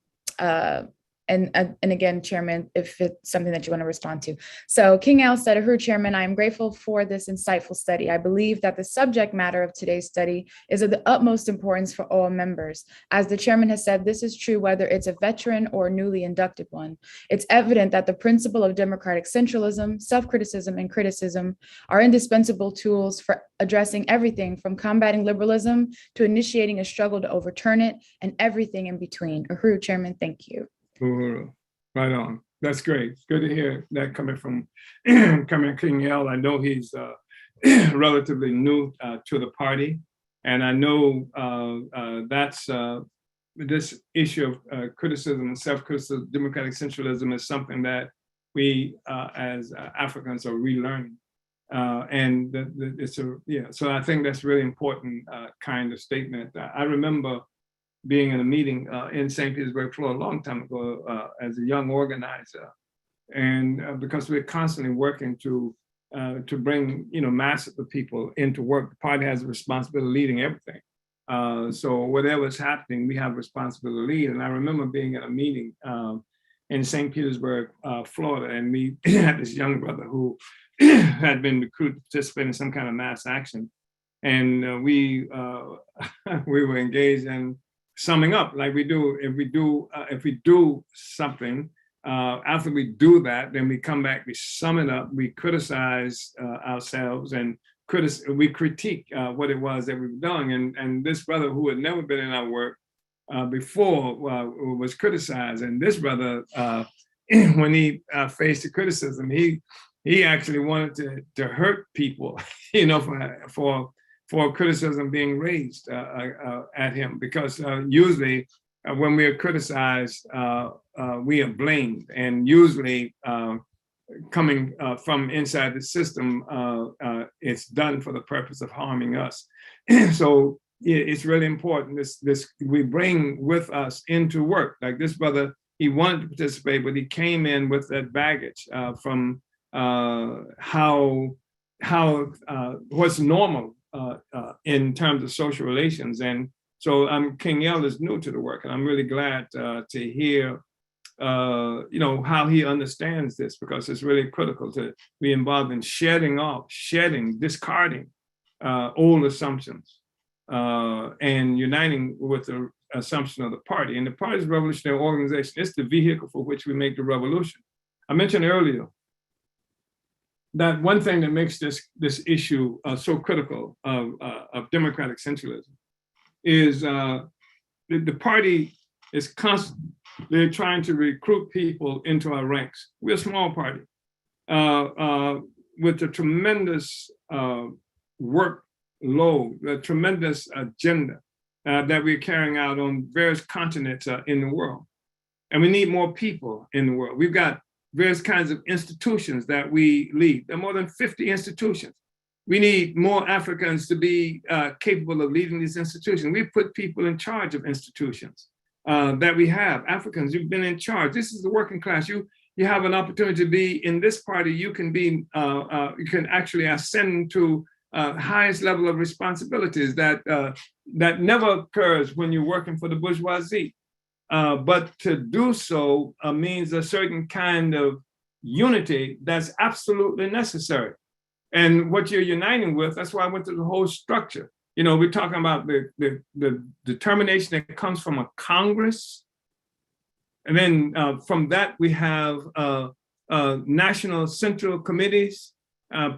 and again, Chairman, if it's something that you want to respond to. So King Al said, Uhuru Chairman, I am grateful for this insightful study. I believe that the subject matter of today's study is of the utmost importance for all members. As the Chairman has said, this is true whether it's a veteran or newly inducted one. It's evident that the principle of democratic centralism, self-criticism, and criticism are indispensable tools for addressing everything from combating liberalism to initiating a struggle to overturn it, and everything in between. Uhuru Chairman, thank you. Uhuru, right on. That's great. Good to hear that coming from Chairman King. I know he's relatively new to the party, and I know that's this issue of criticism and self-criticism, democratic centralism is something that we as Africans are relearning. So I think that's really important kind of statement. I remember being in a meeting in St. Petersburg, Florida, a long time ago as a young organizer, and because we're constantly working to bring masses of people into work. The party has a responsibility of leading everything. So whatever's happening, we have a responsibility to lead. And I remember being at a meeting in St. Petersburg, Florida, and we had this young brother who had been recruited to participate in some kind of mass action, and we were engaged in summing up like we do. If we do something, after we do that, then we come back, we sum it up, we criticize ourselves, and we critique what it was that we were doing. And this brother who had never been in our work before was criticized. And this brother, when he faced the criticism, he actually wanted to hurt people, for criticism being raised at him, because usually when we are criticized, we are blamed, and usually coming from inside the system, it's done for the purpose of harming us. So it's really important. This we bring with us into work. Like this brother, he wanted to participate, but he came in with that baggage from what's normal in terms of social relations. And so King is new to the work, and I'm really glad to hear how he understands this, because it's really critical to be involved in discarding old assumptions and uniting with the assumption of the party. And the party's revolutionary organization is the vehicle for which we make the revolution. I mentioned earlier that one thing that makes this issue so critical of democratic centralism is the party is constantly trying to recruit people into our ranks. We're a small party with a tremendous workload, a tremendous agenda that we're carrying out on various continents in the world. And we need more people in the world. We've got various kinds of institutions that we lead. There are more than 50 institutions. We need more Africans to be capable of leading these institutions. We put people in charge of institutions that we have. Africans, you've been in charge. This is the working class. You have an opportunity to be in this party. You can be, you can actually ascend to highest level of responsibilities that never occurs when you're working for the bourgeoisie. But to do so means a certain kind of unity that's absolutely necessary. And what you're uniting with, that's why I went to the whole structure. We're talking about the determination that comes from a Congress. And then from that, we have national central committees,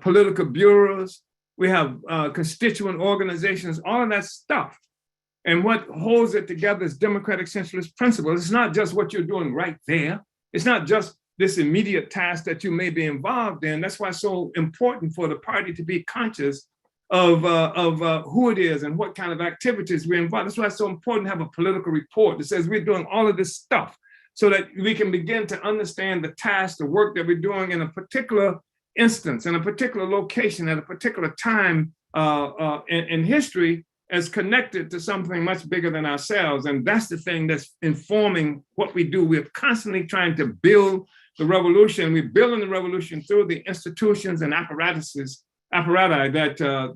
political bureaus. We have constituent organizations, all of that stuff. And what holds it together is democratic centralist principles. It's not just what you're doing right there. It's not just this immediate task that you may be involved in. That's why it's so important for the party to be conscious of who it is and what kind of activities we're involved. That's why it's so important to have a political report that says we're doing all of this stuff, so that we can begin to understand the task, the work that we're doing in a particular instance, in a particular location, at a particular time in history, as connected to something much bigger than ourselves. And that's the thing that's informing what we do. We're constantly trying to build the revolution. We're building the revolution through the institutions and apparati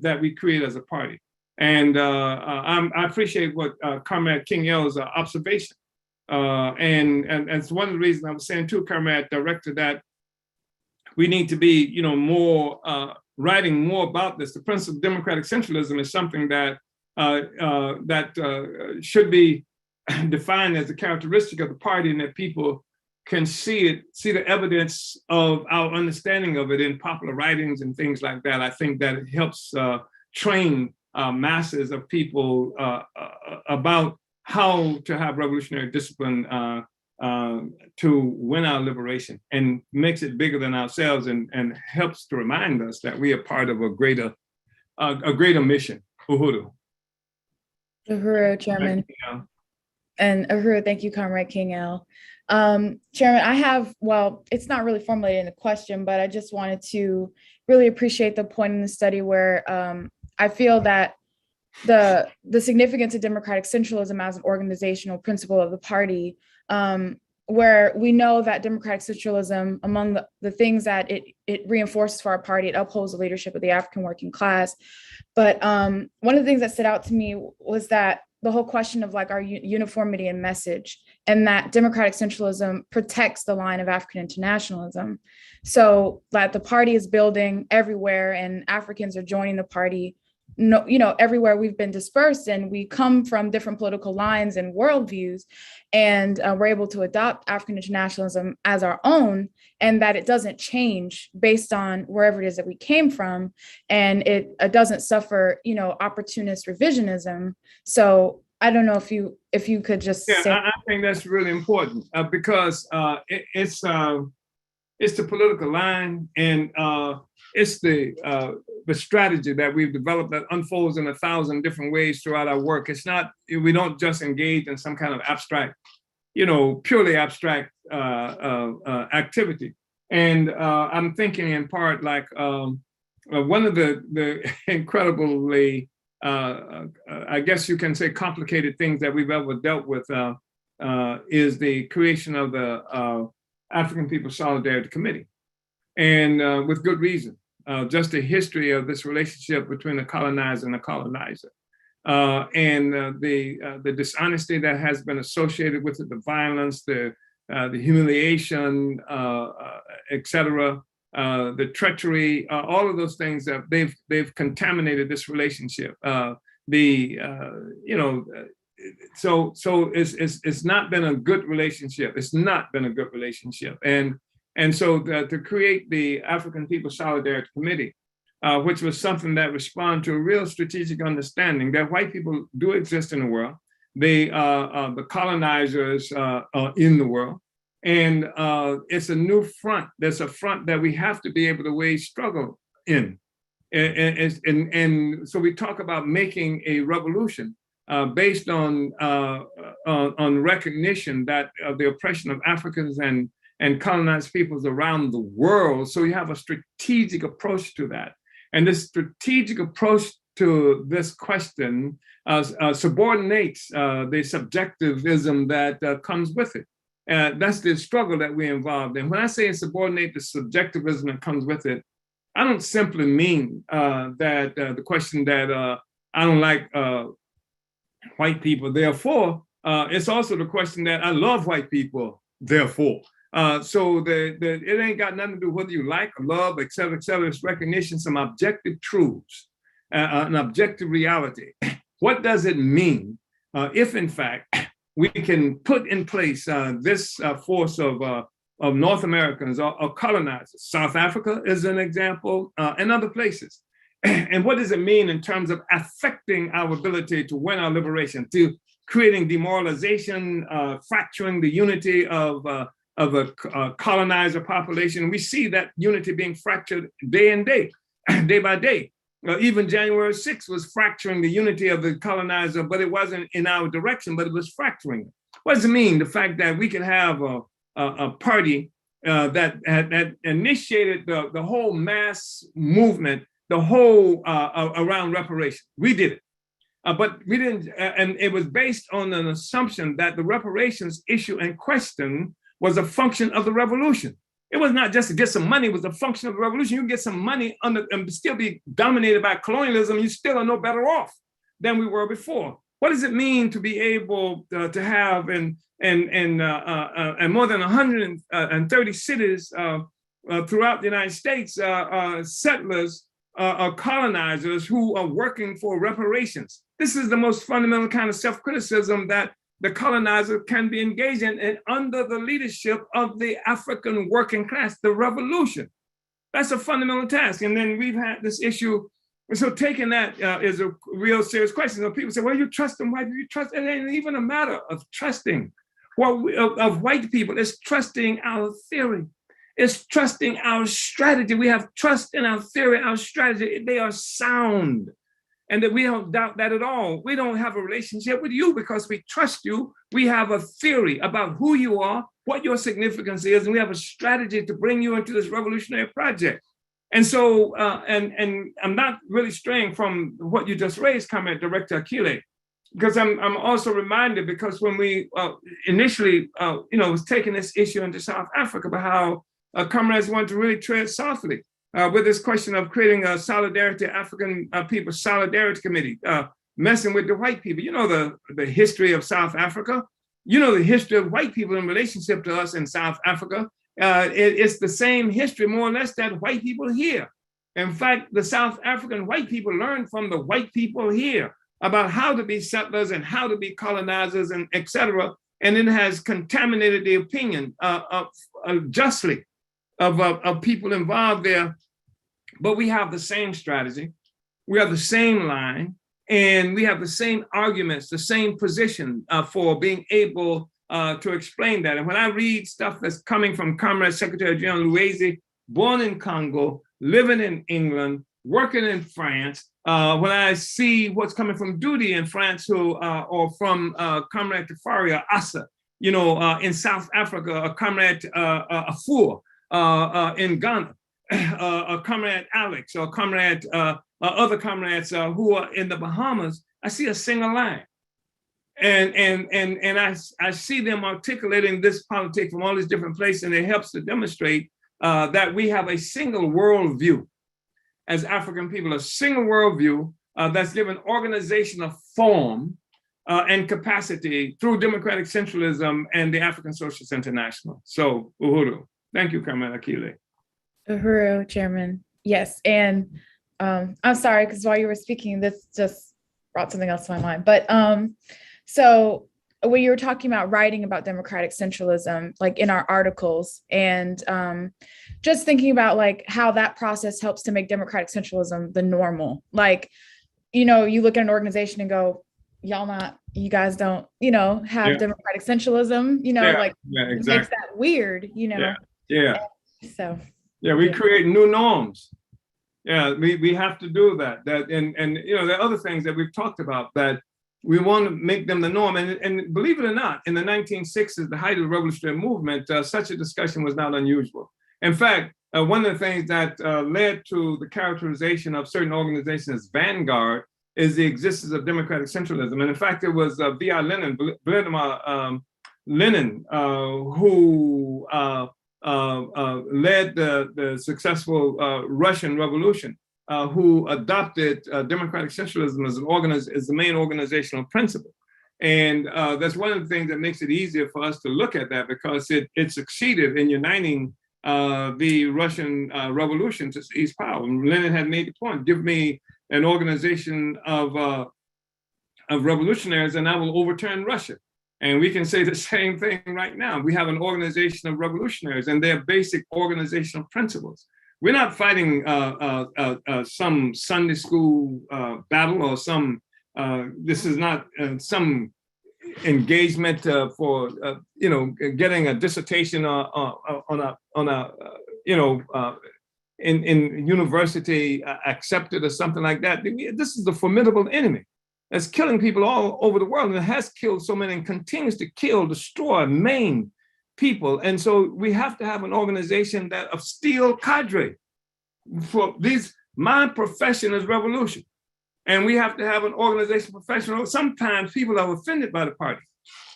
that we create as a party. And I appreciate what Comrade King-L's observation. And it's one of the reasons I was saying too, Comrade Director, that we need to be, more writing more about this. The principle of democratic centralism is something that should be defined as a characteristic of the party, and that people can see the evidence of our understanding of it in popular writings and things like that. I think that it helps train masses of people about how to have revolutionary discipline to win our liberation, and makes it bigger than ourselves, and helps to remind us that we are part of a greater mission. Uhuru. Uhuru, Chairman. And Uhuru, thank you, Comrade King L. Chairman, well, it's not really formulated in a question, but I just wanted to really appreciate the point in the study where I feel that the significance of democratic centralism as an organizational principle of the party, where we know that democratic centralism, among the things that it reinforces for our party, it upholds the leadership of the African working class. But one of the things that stood out to me was that the whole question of like our uniformity and message, and that democratic centralism protects the line of African internationalism. So that the party is building everywhere, and Africans are joining the party, everywhere we've been dispersed, and we come from different political lines and worldviews, and we're able to adopt African internationalism as our own, and that it doesn't change based on wherever it is that we came from, and it doesn't suffer, opportunist revisionism. So I don't know if you could just say. I think that's really important because it's the political line, and it's the strategy that we've developed that unfolds in 1,000 different ways throughout our work. It's not, we don't just engage in some kind of abstract, purely abstract activity. And I'm thinking in part like one of the incredibly, I guess you can say, complicated things that we've ever dealt with is the creation of the African People's Solidarity Committee. And with good reason. Just the history of this relationship between the colonizer and the colonizer, and the dishonesty that has been associated with it, the violence, the humiliation, etc., the treachery, all of those things that they've contaminated this relationship. So it's not been a good relationship. It's not been a good relationship, and so to create the African People's Solidarity Committee, which was something that responded to a real strategic understanding that white people do exist in the world. They are the colonizers in the world. And it's a new front. There's a front that we have to be able to wage struggle in. And so we talk about making a revolution based on recognition that of the oppression of Africans and colonized peoples around the world. So you have a strategic approach to that. And this strategic approach to this question subordinates the subjectivism that comes with it. That's the struggle that we're involved in. When I say subordinate the subjectivism that comes with it, I don't simply mean that the question that I don't like white people, therefore, it's also the question that I love white people, therefore. So it ain't got nothing to do with whether you like or love, et cetera, et cetera. It's recognition, some objective truths, an objective reality. What does it mean if, in fact, we can put in place this force of North Americans or colonizers? South Africa is an example, and other places. And what does it mean in terms of affecting our ability to win our liberation, to creating demoralization, fracturing the unity of a colonizer population? We see that unity being fractured day and day, day by day. Even January 6th was fracturing the unity of the colonizer, but it wasn't in our direction, but it was fracturing. What does it mean? The fact that we can have a party that initiated the whole mass movement, the whole around reparation. We did it. But we didn't, and it was based on an assumption that the reparations issue in question was a function of the revolution. It was not just to get some money, it was a function of the revolution. You get some money and still be dominated by colonialism, you still are no better off than we were before. What does it mean to be able to have in more than 130 cities throughout the United States, settlers or colonizers who are working for reparations? This is the most fundamental kind of self-criticism that the colonizer can be engaged in, and under the leadership of the African working class, the revolution. That's a fundamental task. And then we've had this issue. So taking that is a real serious question. So people say, well, you trust them. Why do you trust? It ain't even a matter of trusting of white people is trusting our theory. It's trusting our strategy. We have trust in our theory, our strategy. They are sound, and that we don't doubt that at all. We don't have a relationship with you because we trust you. We have a theory about who you are, what your significance is, and we have a strategy to bring you into this revolutionary project. And so, and I'm not really straying from what you just raised, Comrade Director Akile, because I'm also reminded, because when we initially, was taking this issue into South Africa, about how comrades want to really tread softly with this question of creating a solidarity, African people solidarity committee, messing with the white people. You know the history of South Africa. You know the history of white people in relationship to us in South Africa. It's the same history, more or less, that white people here. In fact, the South African white people learned from the white people here about how to be settlers and how to be colonizers, and et cetera. And it has contaminated the opinion justly of people involved there. But we have the same strategy, we have the same line, and we have the same arguments, the same position for being able to explain that. And when I read stuff that's coming from Comrade Secretary General Louisi, born in Congo, living in England, working in France, when I see what's coming from Duty in France, or from Comrade Tafari or Assa, in South Africa, Comrade Afur in Ghana, Comrade Alex, or Comrade other comrades who are in the Bahamas, I see a single line. And I see them articulating this politics from all these different places, and it helps to demonstrate that we have a single worldview as African people, a single worldview that's given organizational form and capacity through Democratic Centralism and the African Socialist International. So, uhuru. Thank you, Comrade Akile. Uhuru, Chairman. Yes, and I'm sorry, because while you were speaking, this just brought something else to my mind. But so when you were talking about writing about democratic centralism, like in our articles, and just thinking about like how that process helps to make democratic centralism the normal. Like, you look at an organization and go, you guys don't, have democratic centralism, exactly. It makes that weird, Yeah. So. Yeah, we create new norms. Yeah, we have to do that. And there are other things that we've talked about that we want to make them the norm. And believe it or not, in the 1960s, the height of the revolutionary movement, such a discussion was not unusual. In fact, one of the things that led to the characterization of certain organizations as vanguard is the existence of democratic centralism. And in fact, it was V.I. Lenin, who led the successful Russian Revolution, who adopted democratic centralism as the main organizational principle. And that's one of the things that makes it easier for us to look at that, because it succeeded in uniting the Russian Revolution to seize power. And Lenin had made the point: give me an organization of revolutionaries and I will overturn Russia. And we can say the same thing right now. We have an organization of revolutionaries and their basic organizational principles. We're not fighting some Sunday school battle, or this is not some engagement for getting a dissertation in university accepted or something like that. This is a formidable enemy that's killing people all over the world, and it has killed so many and continues to kill, destroy, maim people. And so we have to have an organization of steel cadre. For my profession is revolution. And we have to have an organization professional. Sometimes people are offended by the party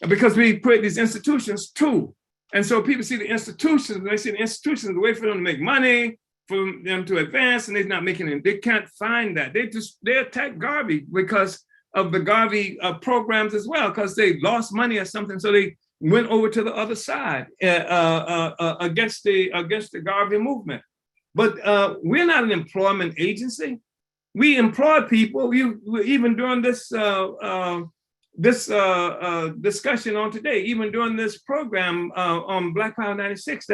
because we create these institutions too. And so people see the institutions, and they see the institutions as a way for them to make money, for them to advance, and they're not making it. They can't find that. They attack Garvey because of the Garvey programs as well, because they lost money or something. So they went over to the other side against the Garvey movement. But we're not an employment agency. We employ people. Even during this discussion on today, even during this program on Black Power 96,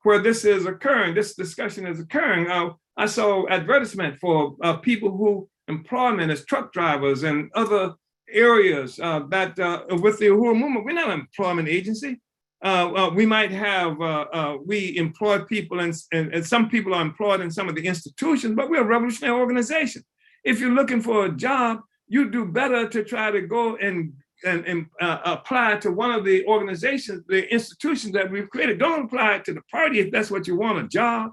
where this discussion is occurring, I saw advertisement for people who employment as truck drivers and other areas that with the Uhuru movement, we're not an employment agency. We might have, we employ people and some people are employed in some of the institutions, but we're a revolutionary organization. If you're looking for a job, you do better to try to go and apply to one of the organizations, the institutions that we've created. Don't apply to the party if that's what you want, a job.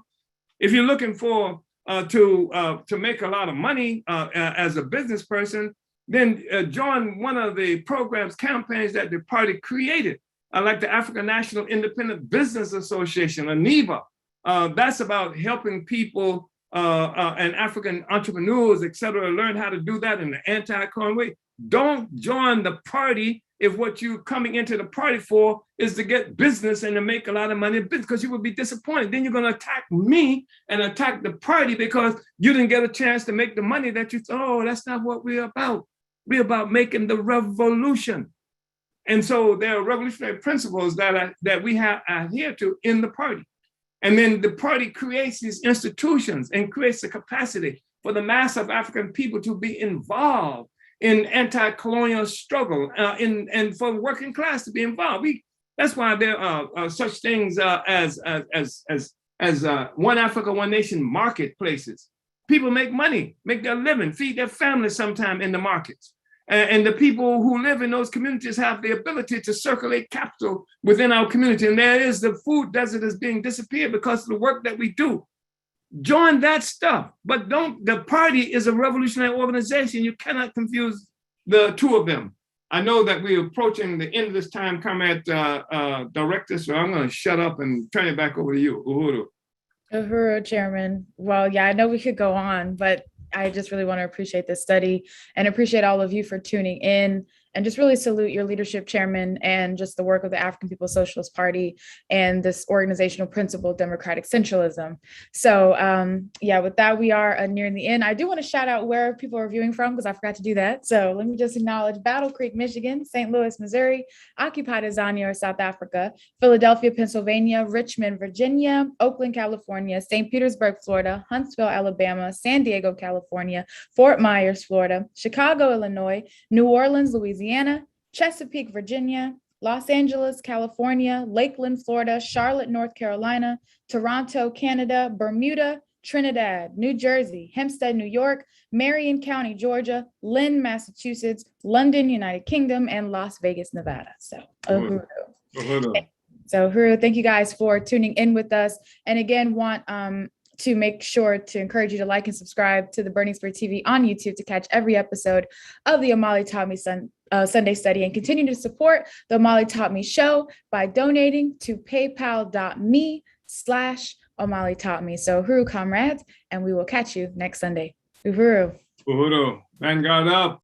If you're looking for to make a lot of money as a business person, then join one of the programs, campaigns that the party created, like the African National Independent Business Association, ANIBA. That's about helping people and African entrepreneurs, et cetera, learn how to do that in an anti-colonial way. Don't join the party if what you're coming into the party for is to get business and to make a lot of money in business, because you will be disappointed. Then you're going to attack me and attack the party because you didn't get a chance to make the money that you thought, oh, that's not what we're about. We're about making the revolution. And so there are revolutionary principles that we have adhere to in the party. And then the party creates these institutions and creates the capacity for the mass of African people to be involved in anti-colonial struggle, and for the working class to be involved. That's why there are such things as One Africa, One Nation marketplaces. People make money, make their living, feed their families sometime in the markets. And the people who live in those communities have the ability to circulate capital within our community. And there is the food desert is being disappeared because of the work that we do. Join that stuff, but the party is a revolutionary organization. You cannot confuse the two of them. I know that we're approaching the end of this time, Comrade Director, so I'm going to shut up and turn it back over to you, Uhuru. Uhuru, Chairman. Well, yeah, I know we could go on, but I just really want to appreciate this study and appreciate all of you for tuning in, and just really salute your leadership, Chairman, and just the work of the African People's Socialist Party and this organizational principle, Democratic Centralism. So yeah, with that, we are nearing the end. I do want to shout out where people are viewing from, because I forgot to do that. So let me just acknowledge Battle Creek, Michigan, St. Louis, Missouri, Occupy Tanzania, South Africa, Philadelphia, Pennsylvania, Richmond, Virginia, Oakland, California, St. Petersburg, Florida, Huntsville, Alabama, San Diego, California, Fort Myers, Florida, Chicago, Illinois, New Orleans, Louisiana, Chesapeake, Virginia, Los Angeles, California, Lakeland, Florida, Charlotte, North Carolina, Toronto, Canada, Bermuda, Trinidad, New Jersey, Hempstead, New York, Marion County, Georgia, Lynn, Massachusetts, London, United Kingdom, and Las Vegas, Nevada. So, Uhuru. So, Uhuru, thank you guys for tuning in with us. And again, want to make sure to encourage you to like and subscribe to the Burning Spirit TV on YouTube to catch every episode of the Omali Taught Me Sunday Study, and continue to support the Omali Taught Me show by donating to paypal.me/Omali Taught Me. So Uhuru, comrades, and we will catch you next Sunday. Uhuru. Uhuru, Vanguard up.